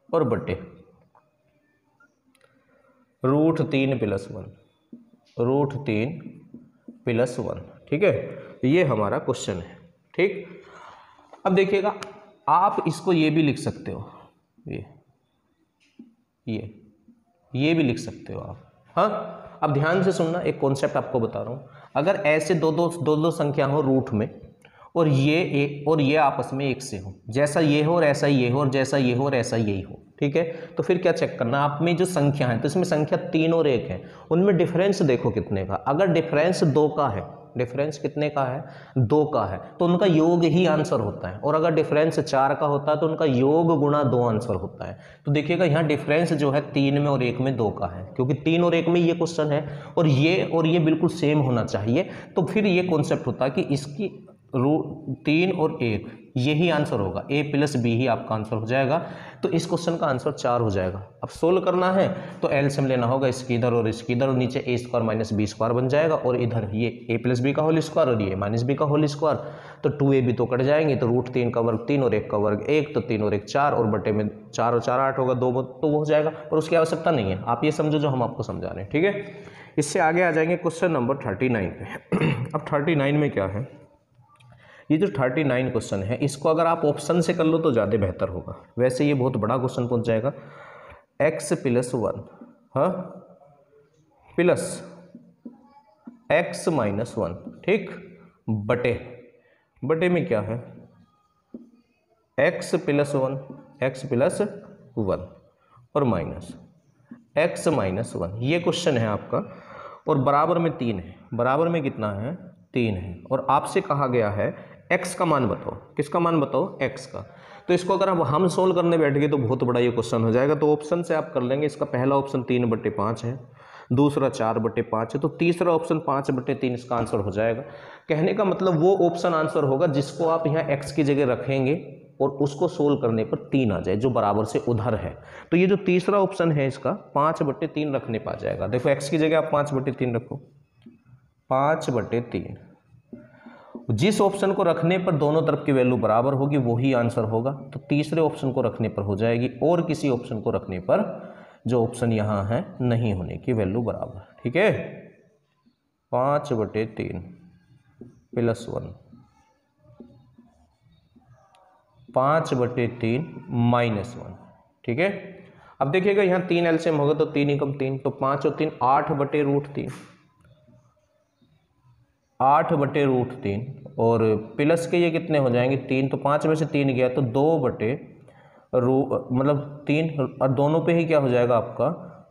और बटे रूट 3 + 1, रूट 3 + 1। ठीक है, ये हमारा क्वेश्चन है। ठीक, अब देखिएगा, आप इसको ये भी लिख सकते हो, ये भी लिख सकते हो आप। हाँ, अब ध्यान से सुनना, एक कॉन्सेप्ट आपको बता रहा हूँ। अगर ऐसे दो संख्या हो रूट में, और ये एक और ये आपस में एक से हो, जैसा ये हो और ऐसा ये हो, और जैसा ये हो और ऐसा यही हो, ठीक है, तो फिर क्या चेक करना, आप में जो संख्या है, तो इसमें संख्या 3 और 1 है, उनमें डिफरेंस देखो कितने का। अगर डिफरेंस 2 का है, डिफरेंस कितने का है, 2 का है, तो उनका योग ही आंसर होता है। और अगर डिफरेंस 4 का होता है तो उनका योग गुणा 2 आंसर होता है। तो देखिएगा यहाँ डिफरेंस जो है 3 में और 1 में 2 का है, क्योंकि 3 और 1 में ये क्वेश्चन है और ये बिल्कुल सेम होना चाहिए। तो फिर ये कॉन्सेप्ट होता है कि इसकी 3 और 1 यही आंसर होगा, a प्लस बी ही आपका आंसर हो जाएगा। तो इस क्वेश्चन का आंसर 4 हो जाएगा। अब सोल्व करना है तो एलसीएम लेना होगा इसकी इधर और इसकी इधर, और नीचे a square minus b square बन जाएगा, और इधर ये a प्लस बी का होल स्क्वायर और ये माइनस बी का होल स्क्वायर, तो 2ab तो कट जाएंगे, तो √3 का वर्ग 3 और 1 का वर्ग 1, तो 3 और 1 4, और बटे में 4 और 4 8 होगा, 2 तो वो हो जाएगा, और उसकी आवश्यकता नहीं है। आप ये समझो जो हम आपको समझा रहे हैं, ठीक है। इससे आगे आ जाएंगे क्वेश्चन नंबर 39 पे। अब 39 में क्या है, ये जो 39 क्वेश्चन है इसको अगर आप ऑप्शन से कर लो तो ज़्यादा बेहतर होगा। वैसे ये बहुत बड़ा क्वेश्चन पहुंच जाएगा। x प्लस 1 हाँ प्लस x माइनस 1, ठीक, बटे में क्या है x प्लस 1 और माइनस x माइनस 1, ये क्वेश्चन है आपका। और बराबर में 3 है, बराबर में कितना है 3 है, और आपसे कहा गया है x का मान बताओ। किसका मान बताओ, x का। तो इसको अगर अब हम सोल्व करने बैठ गए तो बहुत बड़ा ये क्वेश्चन हो जाएगा। तो ऑप्शन से आप कर लेंगे। इसका पहला ऑप्शन 3/5 है, दूसरा 4/5 है, तो तीसरा ऑप्शन 5/3 इसका आंसर हो जाएगा। कहने का मतलब वो ऑप्शन आंसर होगा जिसको आप यहाँ x की जगह रखेंगे और उसको सोल्व करने पर 3 आ जाए, जो बराबर से उधर है। तो ये जो तीसरा ऑप्शन है इसका 5/3 रखने पर आ जाएगा। देखो x की जगह आप 5/3 रखो, 5/3, जिस ऑप्शन को रखने पर दोनों तरफ की वैल्यू बराबर होगी वही आंसर होगा। तो तीसरे ऑप्शन को रखने पर हो जाएगी, और किसी ऑप्शन को रखने पर जो ऑप्शन यहाँ है नहीं होने की वैल्यू बराबर, ठीक है। 5/3 प्लस 1, 5/3 माइनस 1, ठीक है। अब देखिएगा यहाँ 3 एलसीएम होगा तो 3 एकम 3, तो 5 और 3 8/√3, 8/√3, और प्लस के ये कितने हो जाएंगे 3, तो 5 में से 3 गया तो 3 और दोनों पे ही क्या हो जाएगा आपका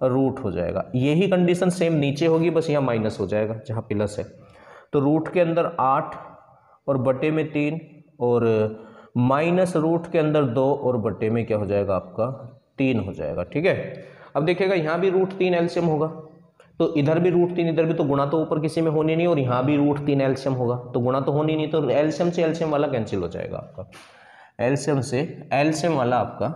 रूट हो जाएगा। यही कंडीशन सेम नीचे होगी, बस यहाँ माइनस हो जाएगा जहाँ प्लस है। तो रूट के अंदर 8 और बटे में 3, और माइनस रूट के अंदर 2 और बटे में क्या हो जाएगा आपका 3 हो जाएगा, ठीक है। अब देखिएगा यहाँ भी √3 एलसीएम होगा, तो इधर भी √3 इधर भी, तो गुणा तो ऊपर किसी में होनी नहीं, और यहाँ भी √3 एलसीएम होगा तो गुणा तो होनी नहीं, तो एलसीएम से एलसीएम वाला कैंसिल हो जाएगा आपका, एलसीएम से एलसीएम वाला आपका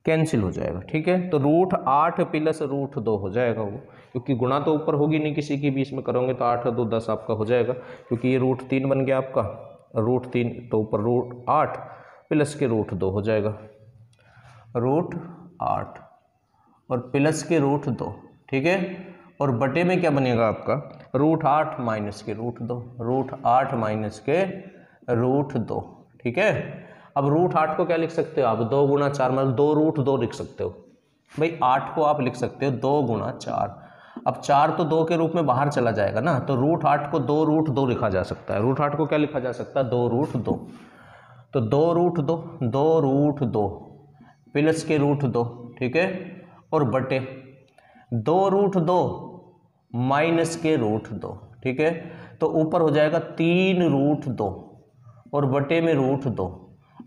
कैंसिल हो जाएगा, ठीक है। तो √8 प्लस √2 हो जाएगा वो, क्योंकि गुणा तो ऊपर होगी नहीं किसी की भी, इसमें करोगे तो 8 और 2 10 आपका हो जाएगा, क्योंकि ये √3 बन गया आपका, √3 तो ऊपर √8 प्लस के √2 हो जाएगा, √8 और प्लस के √2, ठीक है। और बटे में क्या बनेगा आपका √8 माइनस के √2, √8 माइनस के √2, ठीक है। अब √8 को क्या लिख सकते हो आप, 2 गुणा 4 मतलब 2√2 लिख सकते हो भाई। 8 को आप लिख सकते हो 2 गुणा 4, अब 4 तो 2 के रूप में बाहर चला जाएगा ना, तो √8 को 2√2 लिखा जा सकता है। √8 को क्या लिखा जा सकता है 2√2, तो 2√2 प्लस के √2, ठीक है, और बटे 2√2 माइनस के √2, ठीक है। तो ऊपर हो जाएगा 3√2 और बटे में √2,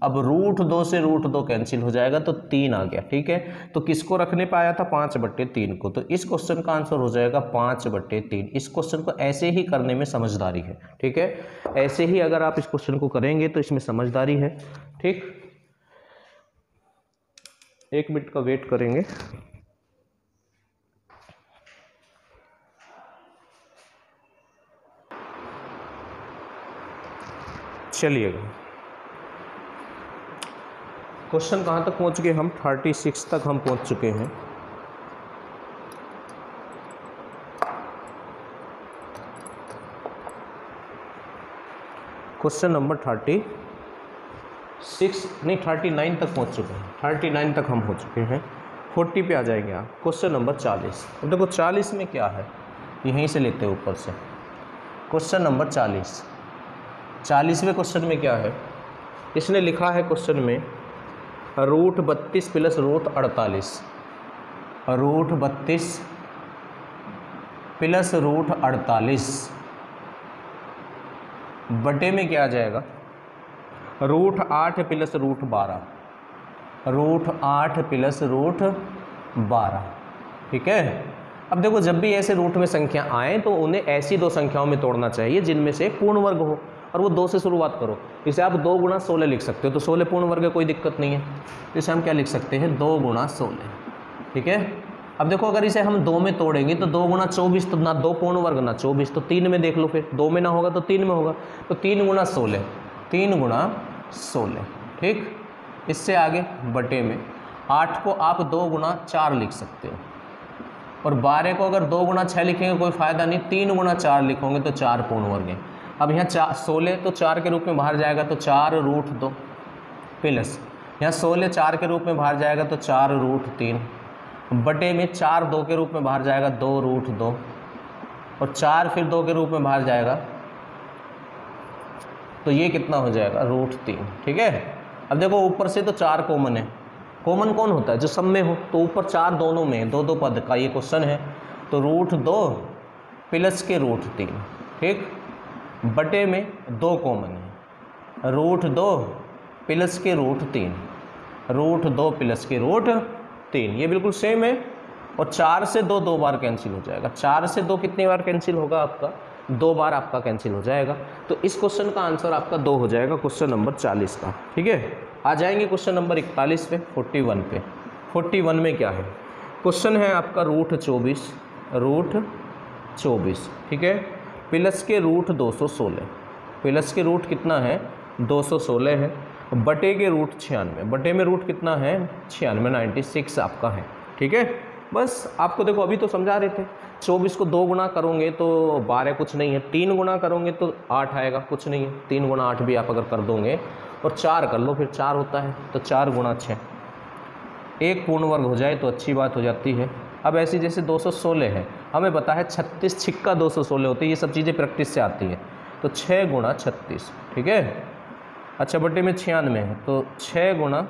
अब √2 से √2 कैंसिल हो जाएगा तो 3 आ गया, ठीक है। तो किसको रखने पे आया था 5/3 को, तो इस क्वेश्चन का आंसर हो जाएगा 5/3। इस क्वेश्चन को ऐसे ही करने में समझदारी है, ठीक है। ऐसे ही अगर आप इस क्वेश्चन को करेंगे तो इसमें समझदारी है, ठीक। 1 मिनट का वेट करेंगे। चलिएगा, क्वेश्चन कहाँ तक पहुँच गए हम, 36 तक हम पहुँच चुके हैं। क्वेश्चन नंबर 36 नहीं 39 तक पहुँच चुके हैं, 39 तक हम हो चुके हैं, 40 पे आ जाएंगे आप। Question number 40। अब देखो 40 में क्या है, यहीं से लेते हैं ऊपर से। क्वेश्चन नंबर 40वें क्वेश्चन में क्या है, इसने लिखा है क्वेश्चन में √32 प्लस √48, √32 प्लस √48 बटे में क्या आ जाएगा, root 8 plus root 12, root 8 plus root 12, ठीक है। अब देखो जब भी ऐसे रूट में संख्या आए तो उन्हें ऐसी दो संख्याओं में तोड़ना चाहिए जिनमें से पूर्ण वर्ग हो, और वो 2 से शुरुआत करो। इसे आप 2 गुणा 16 लिख सकते हो, तो 16 पूर्ण वर्ग है, कोई दिक्कत नहीं है। इसे हम क्या लिख सकते हैं, 2 गुणा 16, ठीक है। अब देखो अगर इसे हम 2 में तोड़ेंगे तो 2 गुणा 24, तो ना 2 पूर्ण वर्ग ना 24, तो 3 में देख लो, फिर 2 में ना होगा तो 3 में होगा, तो 3 गुणा 16, 3 गुणा 16, ठीक। इससे आगे बटे में 8 को आप 2 गुणा 4 लिख सकते हो, और 12 को अगर 2 गुणा 6 लिखेंगे कोई फ़ायदा नहीं, 3 गुणा 4 लिखोगे तो 4 पूर्ण वर्ग है। अब यहाँ 16 तो 4 के रूप में बाहर जाएगा तो 4 रूट 2 प्लस यहाँ 16 4 के रूप में बाहर जाएगा तो 4 रूट 3 बटे में 4 2 के रूप में बाहर जाएगा 2 रूट 2 और 4 फिर 2 के रूप में बाहर जाएगा तो ये कितना हो जाएगा, रूट 3, ठीक है। अब देखो ऊपर से तो 4 कॉमन है, कॉमन कौन होता है, जो सब में हो, तो ऊपर 4 दोनों में, 2 पद का ये क्वेश्चन है, तो रूट 2 प्लस के रूट 3, ठीक। बटे में 2 कॉमन है, रूट 2 प्लस के रूट 3, रूट 2 प्लस के रूट 3, ये बिल्कुल सेम है। और 4 से 2 2 बार कैंसिल हो जाएगा, 4 से 2 कितनी बार कैंसिल होगा आपका, 2 बार आपका कैंसिल हो जाएगा। तो इस क्वेश्चन का आंसर आपका 2 हो जाएगा, क्वेश्चन नंबर 40 का, ठीक है। आ जाएंगे क्वेश्चन नंबर 41 पे, 41 पे। 41 में क्या है, क्वेश्चन है आपका रूट 24, रूट 24, ठीक है, प्लस के रूट 216, प्लस के रूट कितना है 216 है, बटे के रूट 96, बटे में रूट कितना है 96, 96 आपका है, ठीक है। बस आपको देखो अभी तो समझा रहे थे, 24 को 2 गुना करोगे तो 12 कुछ नहीं है, 3 गुना करोगे तो 8 आएगा, कुछ नहीं है, 3 गुना 8 भी आप अगर कर दोगे और 4 कर लो फिर 4 होता है, तो 4 गुणा 6, एक पूर्ण वर्ग हो जाए तो अच्छी बात हो जाती है। अब ऐसी जैसे 216 है, हमें पता है 36 छिक्का 216 होती है, ये सब चीज़ें प्रैक्टिस से आती है, तो 6 गुणा 36, ठीक है। अच्छा बटे में 96 है तो 6 गुणा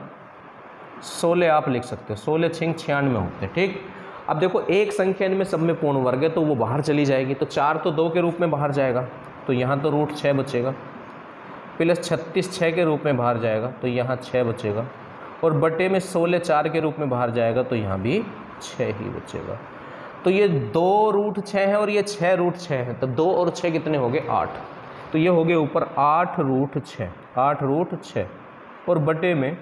16 आप लिख सकते हो, 16 छिंग 96 होते हैं, ठीक। अब देखो एक संख्या इनमें सब में पूर्ण वर्ग है तो वो बाहर चली जाएगी, तो 4 तो 2 के रूप में बाहर जाएगा, तो यहाँ तो रूट 6 बचेगा, प्लस 36 6 के रूप में बाहर जाएगा तो यहाँ 6 बचेगा, और बटे में 16 4 के रूप में बाहर जाएगा तो यहाँ भी 6 ही बचेगा। तो ये 2 रूट 6 है और ये 6 रूट 6 है, तो 2 और 6 कितने हो गए 8, तो ये हो गए ऊपर 8 रूट 6, 8 रूट 6 और बटे में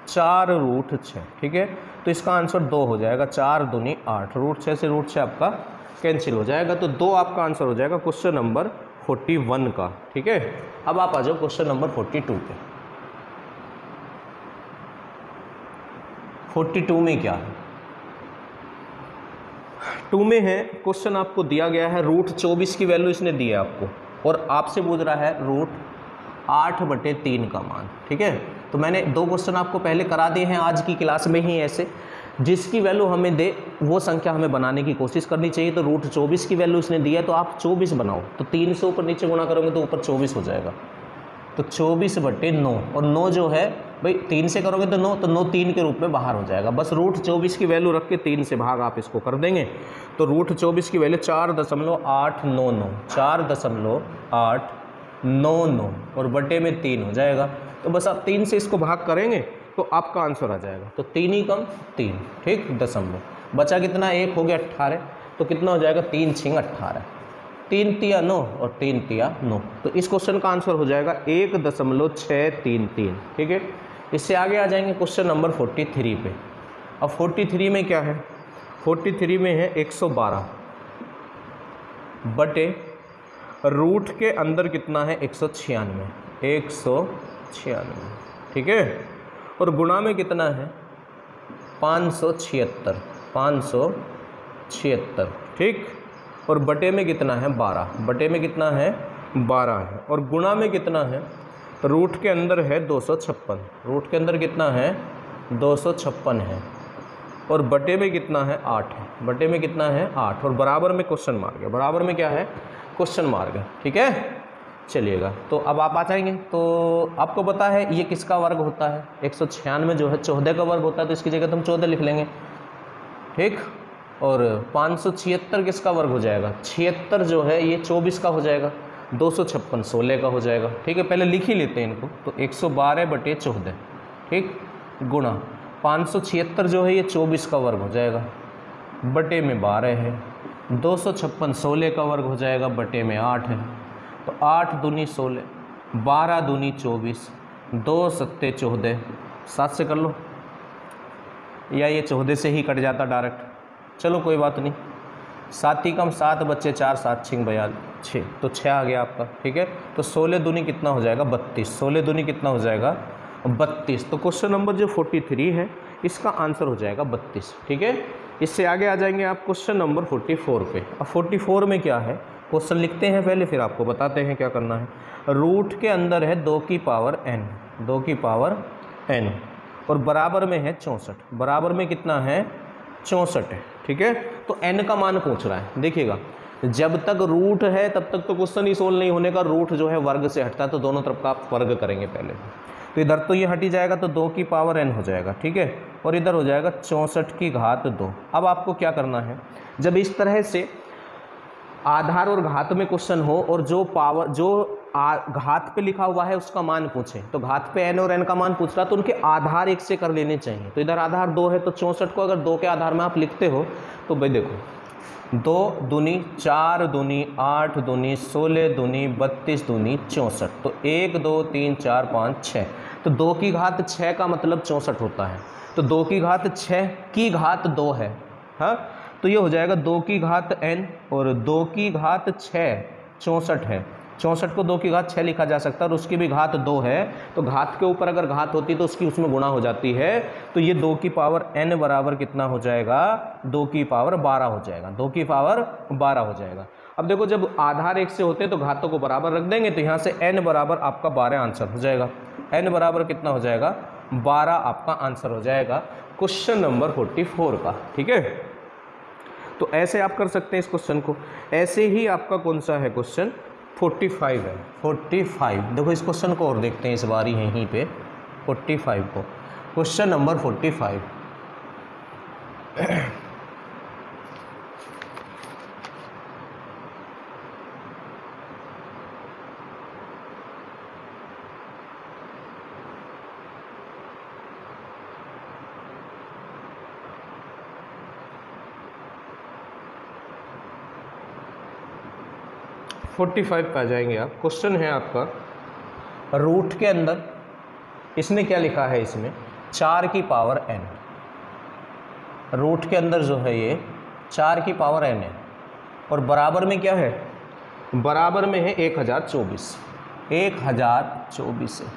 4 रूट 6, ठीक है। तो इसका आंसर 2 हो जाएगा, 4 दूनी 8, रूट 6 से रूट 6 आपका कैंसिल हो जाएगा, तो 2 आपका आंसर हो जाएगा क्वेश्चन नंबर 41 का, ठीक है। अब आप आ जाओ क्वेश्चन नंबर 42 पे। 42 में क्या है, 2 में है क्वेश्चन आपको दिया गया है रूट 24 की वैल्यू इसने दी है आपको, और आपसे पूछ रहा है रूट 8/3 का मान, ठीक है। तो मैंने 2 क्वेश्चन आपको पहले करा दिए हैं आज की क्लास में ही, ऐसे जिसकी वैल्यू हमें दे वो संख्या हमें बनाने की कोशिश करनी चाहिए। तो रूट 24 की वैल्यू इसने दी है तो आप 24 बनाओ, तो 3 से ऊपर नीचे गुणा करोगे तो ऊपर 24 हो जाएगा, तो 24/9, और 9 जो है भाई 3 से करोगे तो 9, तो 9 3 के रूप में बाहर हो जाएगा। बस रूट 24 की वैल्यू रख के 3 से भाग आप इसको कर देंगे, तो रूट 24 की वैल्यू 4.899, 4.899 और बटे में 3 हो जाएगा। तो बस आप 3 से इसको भाग करेंगे तो आपका आंसर आ जाएगा, तो 3 ही कम 3, ठीक, दशमलव बचा कितना 1 हो गया 18, तो कितना हो जाएगा 3 छिंग 18, 3 तिया 9 और 3 तिया 9, तो इस क्वेश्चन का आंसर हो जाएगा 1.633, ठीक है। इससे आगे आ जाएंगे क्वेश्चन नंबर 43 पे। अब 43 में क्या है, 43 में है 112 बटे रूट के अंदर कितना है 196, 196, ठीक है, और गुणा में कितना है 576, 576, ठीक, और बटे में कितना है 12, बटे में कितना है 12 है, और गुणा में कितना है, रूट के अंदर है 256, रूट के अंदर कितना है 256 है, और बटे में कितना है 8 है, बटे में कितना है 8, और बराबर में क्वेश्चन मार्क है, बराबर में क्या है क्वेश्चन मार्क है, ठीक है। चलिएगा तो अब आप आ जाएंगे, तो आपको पता है ये किसका वर्ग होता है, 196 जो है 14 का वर्ग होता है, तो इसकी जगह तुम 14 लिख लेंगे, ठीक, और 576 किसका वर्ग हो जाएगा, 76 जो है ये 24 का हो जाएगा, 256 16 का हो जाएगा। ठीक है, पहले लिख ही लेते हैं इनको। तो 112/14, ठीक, गुणा 576 जो है ये 24 का वर्ग हो जाएगा, बटे में 12 है। 256 16 का वर्ग हो जाएगा, बटे में 8 है। तो 8 दूनी 16, 12 दूनी 24, 2 सत्ते 14, 7 से कर लो, या ये 14 से ही कट जाता डायरेक्ट। चलो कोई बात नहीं, 7 ही कम 7 बच्चे 4, 7 6 42, तो 6 आ गया आपका। ठीक है, तो 16 दूनी कितना हो जाएगा 32, 16 दूनी कितना हो जाएगा 32। तो क्वेश्चन नंबर जो 43 है इसका आंसर हो जाएगा 32। ठीक है, इससे आगे आ जाएंगे आप क्वेश्चन नंबर 44 पे। अब 44 में क्या है, क्वेश्चन लिखते हैं पहले, फिर आपको बताते हैं क्या करना है। रूट के अंदर है 2 की पावर n, 2 की पावर n, और बराबर में है 64, बराबर में कितना है 64 है। ठीक है, तो n का मान पूछ रहा है। देखिएगा, जब तक रूट है तब तक तो क्वेश्चन ही सोल्व नहीं होने का। रूट जो है वर्ग से हटता है, तो दोनों तरफ का आप वर्ग करेंगे पहले। तो इधर तो ये हट ही जाएगा, तो 2 की पावर n हो जाएगा। ठीक है, और इधर हो जाएगा 64 की घात 2। अब आपको क्या करना है, जब इस तरह से आधार और घात में क्वेश्चन हो और जो पावर जो घात पे लिखा हुआ है उसका मान पूछे, तो घात पे n और n का मान पूछ रहा, तो उनके आधार 1 से कर लेने चाहिए। तो इधर आधार 2 है, तो 64 को अगर 2 के आधार में आप लिखते हो तो भाई देखो 2 दूनी 4 दूनी 8 दूनी 16 दूनी 32 दूनी 64, तो 1 2 3 4 5 6, तो 2 की घात 6 का मतलब 64 होता है। तो 2 की घात 6 की घात 2 है, हाँ, तो ये हो जाएगा 2 की घात n और 2 की घात 6 64 है। 64 को 2 की घात 6 लिखा जा सकता है, और उसकी भी घात 2 है, तो घात के ऊपर अगर घात होती तो उसकी उसमें गुणा हो जाती है। तो ये 2 की पावर n बराबर कितना हो जाएगा 2 की पावर 12 हो जाएगा, 2 की पावर 12 हो जाएगा। अब देखो, जब आधार 1 से होते हैं तो घातों को बराबर रख देंगे, तो यहाँ से n बराबर आपका 12 आंसर हो जाएगा। n बराबर कितना हो जाएगा 12 आपका आंसर हो जाएगा क्वेश्चन नंबर 44 का। ठीक है, तो ऐसे आप कर सकते हैं इस क्वेश्चन को। ऐसे ही आपका कौन सा है क्वेश्चन 45 है, 45। देखो इस क्वेश्चन को और देखते हैं इस बार यहीं पे 45 को, क्वेश्चन नंबर 45। फोर्टी 45 पे आ जाएंगे आप। क्वेश्चन है आपका, रूट के अंदर इसने क्या लिखा है, इसमें 4 की पावर n, रूट के अंदर जो है ये 4 की पावर n है, और बराबर में क्या है, बराबर में है 1024, 1024 है।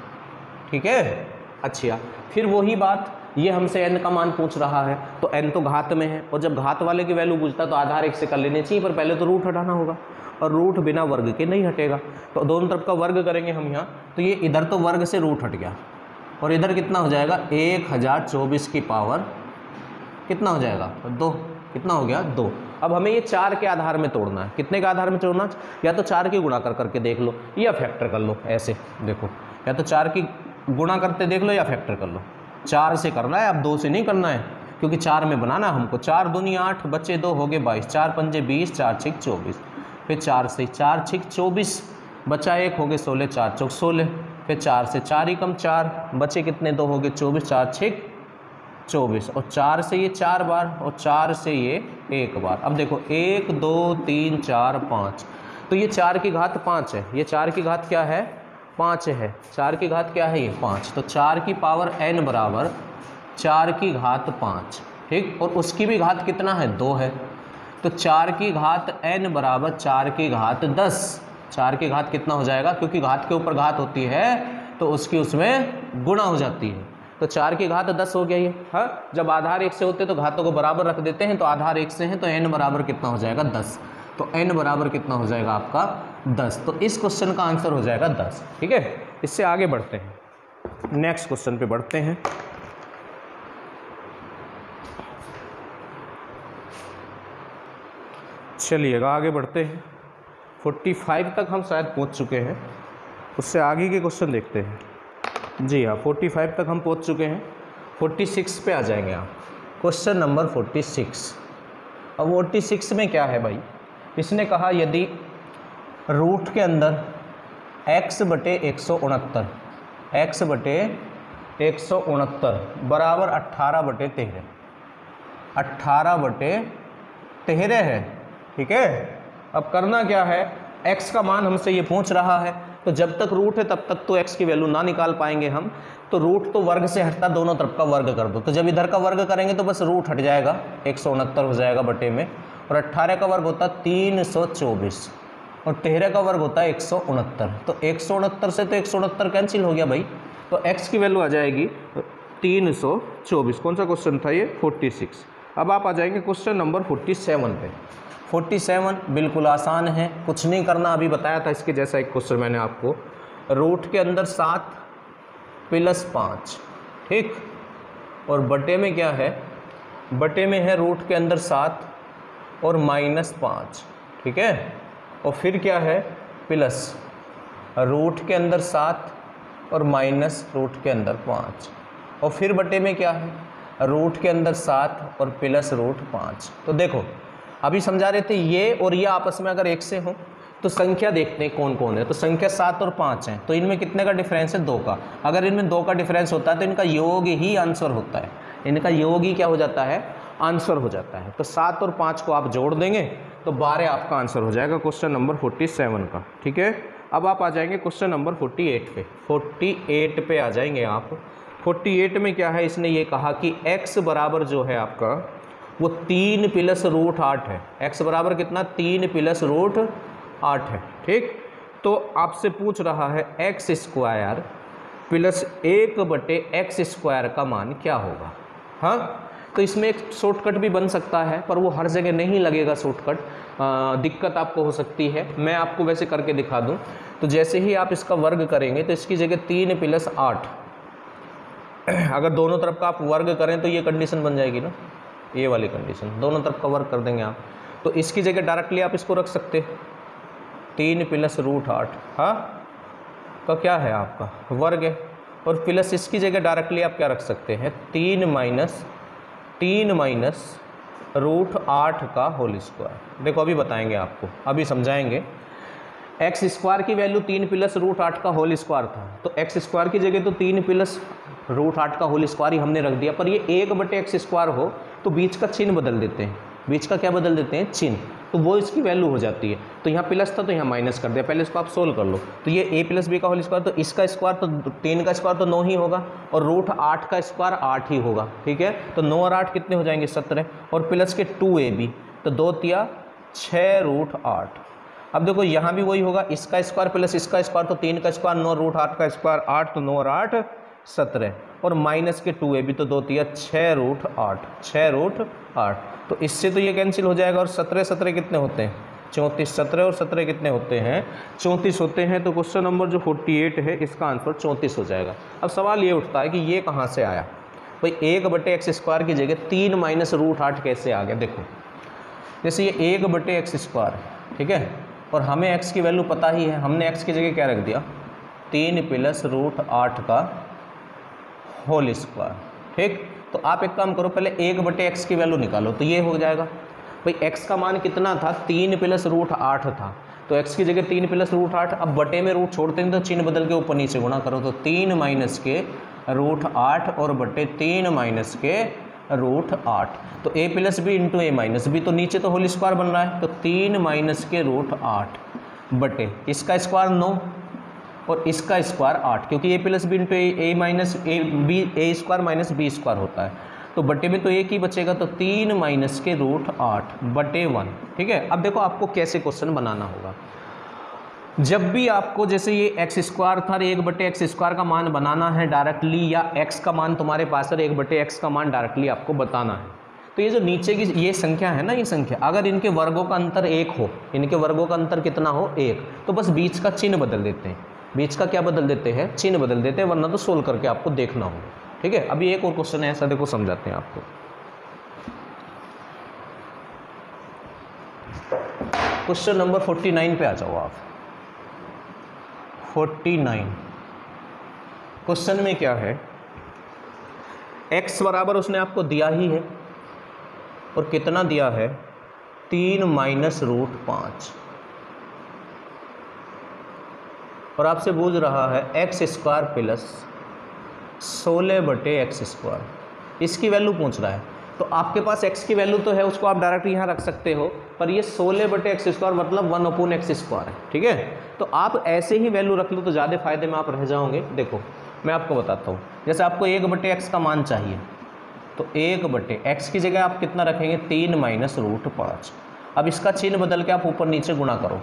ठीक है, अच्छा, फिर वही बात, ये हमसे n का मान पूछ रहा है, तो n तो घात में है, और जब घात वाले की वैल्यू पूछता तो आधार 1 से कर लेने चाहिए, पर पहले तो रूट हटाना होगा, और रूट बिना वर्ग के नहीं हटेगा, तो दोनों तरफ का वर्ग करेंगे हम यहाँ। तो ये इधर तो वर्ग से रूट हट गया, और इधर कितना हो जाएगा 1024 की पावर कितना हो जाएगा 2, कितना हो गया 2। अब हमें ये 4 के आधार में तोड़ना है। कितने के आधार में तोड़ना, या तो 4 की गुणा करके देख लो, या फैक्टर कर लो। ऐसे देखो, या तो 4 की गुणा करते देख लो, या फैक्टर कर लो। 4 से करना है, अब 2 से नहीं करना है, क्योंकि 4 में बनाना है हमको। 4 दूनी 8, बच्चे 2 हो गए 22, 4 पंजे 20, 4 6 24, फिर 4 से 4 6 24, बचा 1 हो गए 16, 4 चौक 16, फिर 4 से 4 ही कम 4, बचे कितने 2 हो गए 24, 4 6 24, और 4 से ये 4 बार, और 4 से ये 1 बार। अब देखो 1 2 3 4 5, तो ये 4 की घात 5 है, ये 4 की घात क्या है 5 है, 4 की घात क्या है ये 5, तो 4 की पावर n बराबर 4 की घात 5। ठीक, और उसकी भी घात कितना है 2 है, तो 4 की घात n बराबर 4 की घात 10। 4 की घात कितना हो जाएगा, क्योंकि घात के ऊपर घात होती है तो उसकी उसमें गुणा हो जाती है, तो 4 की घात 10 हो गया ये। हाँ, जब आधार 1 से होते तो घातों को बराबर रख देते हैं, तो आधार 1 से है तो n बराबर कितना हो जाएगा 10, तो n बराबर कितना हो जाएगा आपका 10। तो इस क्वेश्चन का आंसर हो जाएगा 10। ठीक है, इससे आगे बढ़ते हैं, नेक्स्ट क्वेश्चन पे बढ़ते हैं। चलिएगा आगे बढ़ते हैं, 45 तक हम शायद पहुंच चुके हैं, उससे आगे के क्वेश्चन देखते हैं। जी हाँ, 45 तक हम पहुंच चुके हैं, 46 पे आ जाएंगे आप। Question number 46। अब 46 में क्या है भाई, इसने कहा यदि रूट के अंदर x बटे 169, x बटे 169 बराबर 18 बटे 13, 18 बटे 13 है। ठीक है, अब करना क्या है, x का मान हमसे ये पूछ रहा है, तो जब तक रूट है तब तक तो x की वैल्यू ना निकाल पाएंगे हम, तो रूट तो वर्ग से हटता, दोनों तरफ का वर्ग कर दो। तो जब इधर का वर्ग करेंगे तो बस रूट हट जाएगा, 169 हो जाएगा बटे में, और 18 का वर्ग होता है 324 और 13 का वर्ग होता है 169। तो 169 से तो 169 कैंसिल हो गया भाई, तो x की वैल्यू आ जाएगी 324। कौन सा क्वेश्चन था ये, 46। अब आप आ जाएंगे क्वेश्चन नंबर 47 पे। 47 बिल्कुल आसान है, कुछ नहीं करना, अभी बताया था इसके जैसा एक क्वेश्चन मैंने आपको। रूट के अंदर 7 प्लस 5, ठीक, और बटे में क्या है, बटे में है रूट के अंदर 7 और माइनस 5, ठीक है, और फिर क्या है प्लस रूट के अंदर 7 और माइनस रूट के अंदर 5, और फिर बटे में क्या है रूट के अंदर 7 और प्लस रूट 5। तो देखो अभी समझा रहे थे ये और ये आपस में अगर एक से हो तो संख्या देखते हैं कौन कौन है। तो संख्या 7 और 5 है, तो इनमें कितने का डिफरेंस है, 2 का। अगर इनमें 2 का डिफरेंस होता है तो इनका योग ही आंसर होता है, इनका योग ही क्या हो जाता है, आंसर हो जाता है। तो 7 और 5 को आप जोड़ देंगे तो 12 आपका आंसर हो जाएगा क्वेश्चन नंबर 47 का। ठीक है, अब आप आ जाएंगे क्वेश्चन नंबर 48 पे। 48 पे आ जाएंगे आप। 48 में क्या है, इसने ये कहा कि x बराबर जो है आपका वो 3 प्लस रूट 8 है। x बराबर कितना, 3 प्लस रूट 8 है। ठीक, तो आपसे पूछ रहा है एक्स स्क्वायर प्लस 1 बटे एक्स स्क्वायर का मान क्या होगा। हाँ, तो इसमें एक शॉर्टकट भी बन सकता है, पर वो हर जगह नहीं लगेगा शॉर्टकट, दिक्कत आपको हो सकती है। मैं आपको वैसे करके दिखा दूं, तो जैसे ही आप इसका वर्ग करेंगे तो इसकी जगह 3 प्लस 8, अगर दोनों तरफ का आप वर्ग करें तो ये कंडीशन बन जाएगी ना, ये वाली कंडीशन, दोनों तरफ का वर्ग कर देंगे आप, तो इसकी जगह डायरेक्टली आप इसको रख सकते, 3 प्लस रूट 8, हाँ का क्या है आपका वर्ग है, और प्लस इसकी जगह डायरेक्टली आप क्या रख सकते हैं, 3 माइनस रूट 8 का होल स्क्वायर। देखो अभी बताएंगे आपको, अभी समझाएंगे। एक्स स्क्वायर की वैल्यू 3 प्लस रूट 8 का होल स्क्वायर था, तो एक्स स्क्वायर की जगह तो 3 प्लस रूट 8 का होल स्क्वायर ही हमने रख दिया, पर ये 1 बटे एक्स स्क्वायर हो तो बीच का चिन्ह बदल देते हैं, बीच का क्या बदल देते हैं, चिन्ह, तो वो इसकी वैल्यू हो जाती है। तो यहाँ प्लस था तो यहाँ माइनस कर दिया, पहले इसको आप सोल्व कर लो। तो ये a प्लस बी का होल स्क्वायर, तो इसका स्क्वायर तो 3 का स्क्वायर तो 9 ही होगा, और रूट 8 का स्क्वायर 8 ही होगा। ठीक है, तो 9 और 8 कितने हो जाएंगे, 17, और प्लस के 2ab, तो 2 तिया 6 रूट 8। अब देखो यहाँ भी वही होगा, इसका स्क्वायर प्लस इसका स्क्वायर, तो 3 का स्क्वायर 9 रूट 8 का स्क्वायर 8, तो 9 और 8 17, और माइनस के 2ab, तो 2 तिया 6 रूट 8, 6 रूट 8। तो इससे तो ये कैंसिल हो जाएगा, और 17 17 कितने होते हैं, 34, 17 और 17 कितने होते हैं, 34 होते हैं। तो क्वेश्चन नंबर जो 48 है इसका आंसर 34 हो जाएगा। अब सवाल ये उठता है कि ये कहाँ से आया भाई, 1 बटे एक्स स्क्वायर की जगह 3 माइनस रूट 8 कैसे आ गया। देखो जैसे ये 1 बटे एक्स स्क्वायर, ठीक है, और हमें x की वैल्यू पता ही है, हमने x की जगह क्या रख दिया, 3 प्लस रूट 8 का होल स्क्वायर। ठीक, तो आप एक काम करो, पहले 1 बटे एक्स की वैल्यू निकालो, तो ये हो जाएगा भाई x का मान कितना था, 3 प्लस रूट 8 था, तो x की जगह 3 प्लस रूट 8, अब बटे में रूट छोड़ते हैं तो चिन्ह बदल के ऊपर नीचे गुणा करो, तो 3 माइनस के रूट 8 और बटे 3 माइनस के रूट 8, तो a plus b into a minus b, तो नीचे तो होल स्क्वायर बन रहा है, तो 3 माइनस के रूट 8 बटे इसका स्क्वायर 9 और इसका स्क्वायर 8, क्योंकि a plus b into a minus a b, a square minus b square होता है, तो बटे में तो एक ही बचेगा, तो 3 माइनस के रूट 8 बटे 1। ठीक है, अब देखो आपको कैसे क्वेश्चन बनाना होगा। जब भी आपको जैसे ये एक्स स्क्वायर था, 1 बटे एक्स स्क्वायर का मान बनाना है डायरेक्टली, या एक्स का मान तुम्हारे पास है, 1 बटे एक्स का मान डायरेक्टली आपको बताना है, तो ये जो नीचे की ये संख्या है ना, ये संख्या अगर इनके वर्गों का अंतर 1 हो, इनके वर्गों का अंतर कितना हो, 1, तो बस बीच का चिन्ह बदल देते हैं, बीच का क्या बदल देते हैं, चिन्ह बदल देते हैं, वरना तो सोल्व करके आपको देखना हो। ठीक है, अभी एक और क्वेश्चन है ऐसा, देखो समझाते हैं आपको। क्वेश्चन नंबर 49 पे आ जाओ आप। 49 क्वेश्चन में क्या है, x बराबर उसने आपको दिया ही है, और कितना दिया है, 3 माइनस रूट 5, और आपसे पूछ रहा है एक्स स्क्वायर प्लस 16/x², इसकी वैल्यू पूछ रहा है। तो आपके पास x की वैल्यू तो है, उसको आप डायरेक्ट यहाँ रख सकते हो, पर ये 16/x² मतलब 1/x² है, ठीक है। तो आप ऐसे ही वैल्यू रख लो तो ज़्यादा फायदे में आप रह जाओगे। देखो मैं आपको बताता हूँ, जैसे आपको 1/x का मान चाहिए, तो 1/x की जगह आप कितना रखेंगे, 3 - √5। अब इसका चिन्ह बदल के आप ऊपर नीचे गुणा करो,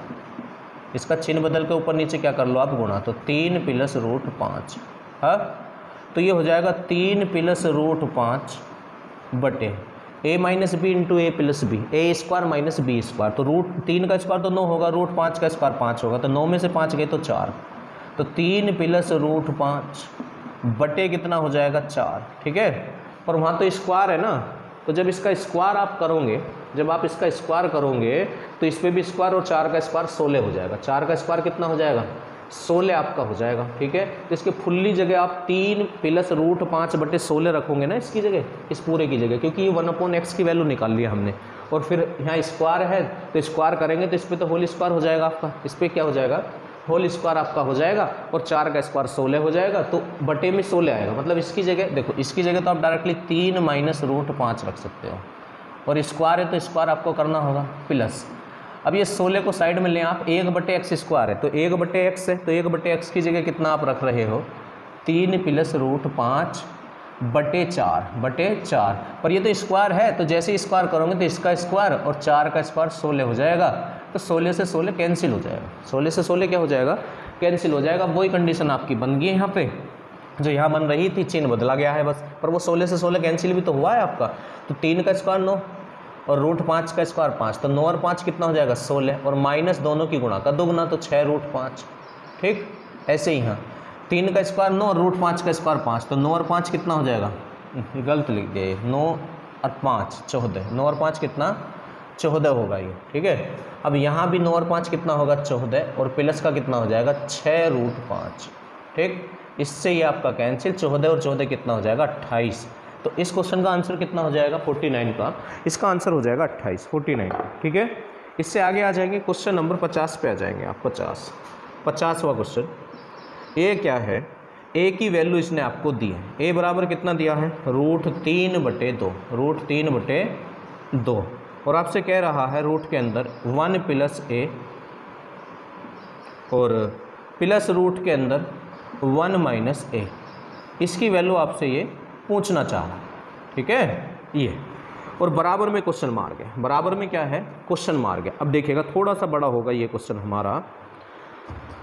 इसका चिन्ह बदल के ऊपर नीचे क्या कर लो आप, गुणा। तो 3 + √5, हाँ, तो ये हो जाएगा 3 + √5 बटे a - b × a + b, a² - b²। तो √3 का स्क्वायर तो 9 होगा, √5 का स्क्वायर 5 होगा, तो 9 में से 5 गए तो 4, तो 3 + √5 बटे कितना हो जाएगा, 4, ठीक है। और वहाँ तो स्क्वायर है ना, तो जब इसका स्क्वायर आप करोगे, जब आप इसका स्क्वायर करोगे तो इस पर भी स्क्वायर, और 4 का स्क्वायर 16 हो जाएगा। 4 का स्क्वायर कितना हो जाएगा, 16 आपका हो जाएगा, ठीक है। तो इसके फुल्ली जगह आप 3 + √5 बटे 16 रखोगे ना इसकी जगह, इस पूरे की जगह, क्योंकि ये 1/x की वैल्यू निकाल लिया हमने। और फिर यहाँ स्क्वायर है तो स्क्वायर करेंगे तो इस पर तो होल स्क्वायर हो जाएगा आपका, इस पर क्या हो जाएगा, होल स्क्वायर आपका हो जाएगा, और 4 का स्क्वायर 16 हो जाएगा, तो बटे में 16 आएगा। मतलब इसकी जगह देखो, इसकी जगह तो आप डायरेक्टली 3 - √5 रख सकते हो, और स्क्वायर है तो स्क्वायर आपको करना होगा प्लस। अब ये 16 को साइड में लें आप, 1/x² है तो 1/x है, तो 1/x की जगह कितना आप रख रहे हो, 3 + √5 बटे 4, पर ये तो स्क्वायर है, तो जैसे ही स्क्वायर करोगे तो इसका स्क्वायर और 4 का स्क्वायर 16 हो जाएगा, तो 16 से 16 कैंसिल हो जाएगा, 16 से 16 क्या हो जाएगा, कैंसिल हो जाएगा। वही कंडीशन आपकी बन गई है यहाँ पे, जो यहाँ बन रही थी, चिन्ह बदला गया है बस, पर वो 16 से 16 कैंसिल भी तो हुआ है आपका। तो 3 का स्क्वायर 9 और √5 का स्क्वायर 5, तो 9 और 5 कितना हो जाएगा, 16, और माइनस दोनों की गुणा का दुगना, तो 6 √5, ठीक। ऐसे ही यहाँ 3 का स्क्वायर 9 और √5 का स्क्वायर 5, तो 9 और 5 कितना हो जाएगा, गलत लिख दिए, 9 और 5 14, 9 और 5 कितना, 14 होगा ये, ठीक है। अब यहाँ भी 9 और 5 कितना होगा, 14, और प्लस का कितना हो जाएगा, 6 √5, ठीक। इससे ये आपका कैंसिल, 14 और 14 कितना हो जाएगा, 28। तो इस क्वेश्चन का आंसर कितना हो जाएगा, 49 का, इसका आंसर हो जाएगा 28, 49, ठीक है। इससे आगे आ जाएंगे, क्वेश्चन नंबर 50 पे आ जाएंगे आप, 50वां क्वेश्चन। ए क्या है, ए की वैल्यू इसने आपको दी है, ए बराबर कितना दिया है, √3/2, √3/2, और आपसे कह रहा है रूट के अंदर 1 + a और प्लस रूट के अंदर 1 - a, इसकी वैल्यू आपसे ये पूछना चाह रहा है, ठीक है ये। और बराबर में क्वेश्चन मार्क है, बराबर में क्या है, क्वेश्चन मार्क है। अब देखिएगा थोड़ा सा बड़ा होगा ये क्वेश्चन हमारा।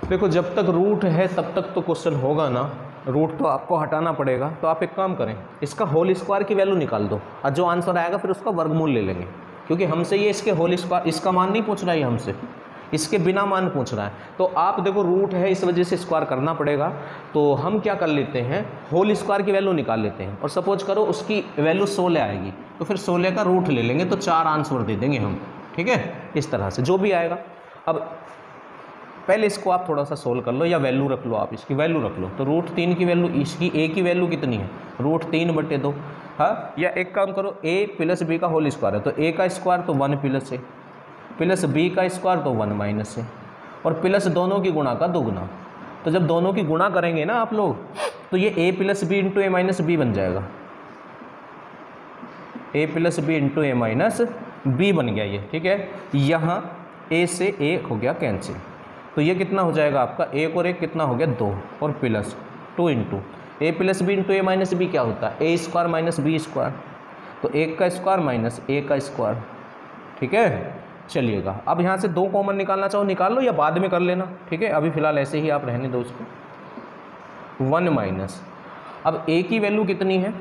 देखो जब तक रूट है तब तक तो क्वेश्चन होगा ना, रूट तो आपको हटाना पड़ेगा। तो आप एक काम करें, इसका होल स्क्वायर की वैल्यू निकाल दो, और जो आंसर आएगा फिर उसका वर्गमूल ले लेंगे, क्योंकि हमसे ये इसके होल स्क्वायर, इसका मान नहीं पूछ रहा है हमसे, इसके बिना मान पूछ रहा है। तो आप देखो रूट है, इस वजह से स्क्वायर करना पड़ेगा। तो हम क्या कर लेते हैं, होल स्क्वायर की वैल्यू निकाल लेते हैं, और सपोज करो उसकी वैल्यू 16 आएगी, तो फिर 16 का रूट ले लेंगे, तो 4 आंसर दे देंगे हम, ठीक है। इस तरह से जो भी आएगा। अब पहले इसको आप थोड़ा सा सोल्व कर लो, या वैल्यू रख लो, आप इसकी वैल्यू रख लो। तो √3 की वैल्यू, इसकी a की वैल्यू कितनी है, √3/2, हाँ। या एक काम करो, a + b का होल स्क्वायर है, तो a का स्क्वायर तो 1 + a, प्लस b का स्क्वायर तो 1 - a, और प्लस दोनों की गुणा का दुगना। तो जब दोनों की गुणा करेंगे ना आप लोग, तो ये a + b × a - b बन जाएगा, a + b × a - b बन गया ये, ठीक है। यहाँ a से a हो गया कैंसिल, तो ये कितना हो जाएगा आपका, 1 और 1 कितना हो गया, 2, और plus 2 × a + b × a - b क्या होता है, a² - b², तो 1 का स्क्वायर माइनस a का स्क्वायर, ठीक है। चलिएगा अब यहाँ से 2 कॉमन निकालना चाहो निकाल लो, या बाद में कर लेना, ठीक है। अभी फिलहाल ऐसे ही आप रहने दो उसको। 1 - अब a की वैल्यू कितनी है,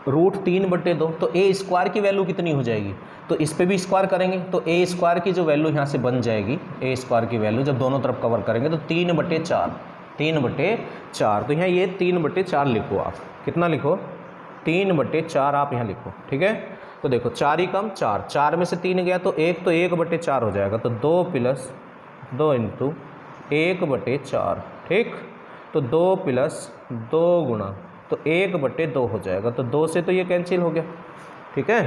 √3/2, तो a स्क्वायर की वैल्यू कितनी हो जाएगी, तो इस पे भी स्क्वायर करेंगे, तो a स्क्वायर की जो वैल्यू यहाँ से बन जाएगी, a स्क्वायर की वैल्यू जब दोनों तरफ कवर करेंगे तो 3/4, 3/4। तो यहाँ ये 3/4 लिखो आप, कितना लिखो, 3/4 आप यहाँ लिखो, ठीक है। तो देखो 4 ही कम 4, 4 में से 3 गया तो 1, तो 1/4 हो जाएगा, तो 2 + 2 × 1/4, ठीक। तो 2 + 2 गुणा, तो 1/2 हो जाएगा, तो 2 से तो ये कैंसिल हो गया, ठीक है।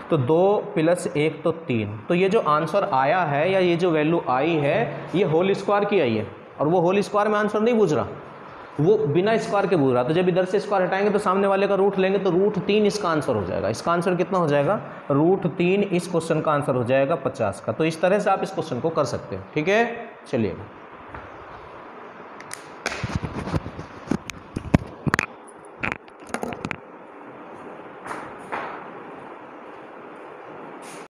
तो 2 + 1 तो 3। तो ये जो आंसर आया है या ये जो वैल्यू आई है ये होल स्क्वायर की आई है, और वो होल स्क्वायर में आंसर नहीं पूछ रहा, वो बिना स्क्वायर के पूछ रहा। तो जब इधर से स्क्वायर हटाएंगे तो सामने वाले का रूट लेंगे, तो √3 इसका आंसर हो जाएगा। इसका आंसर कितना हो जाएगा? √3 इस क्वेश्चन का आंसर हो जाएगा 50 का। तो इस तरह से आप इस क्वेश्चन को कर सकते हो। ठीक है, चलिए।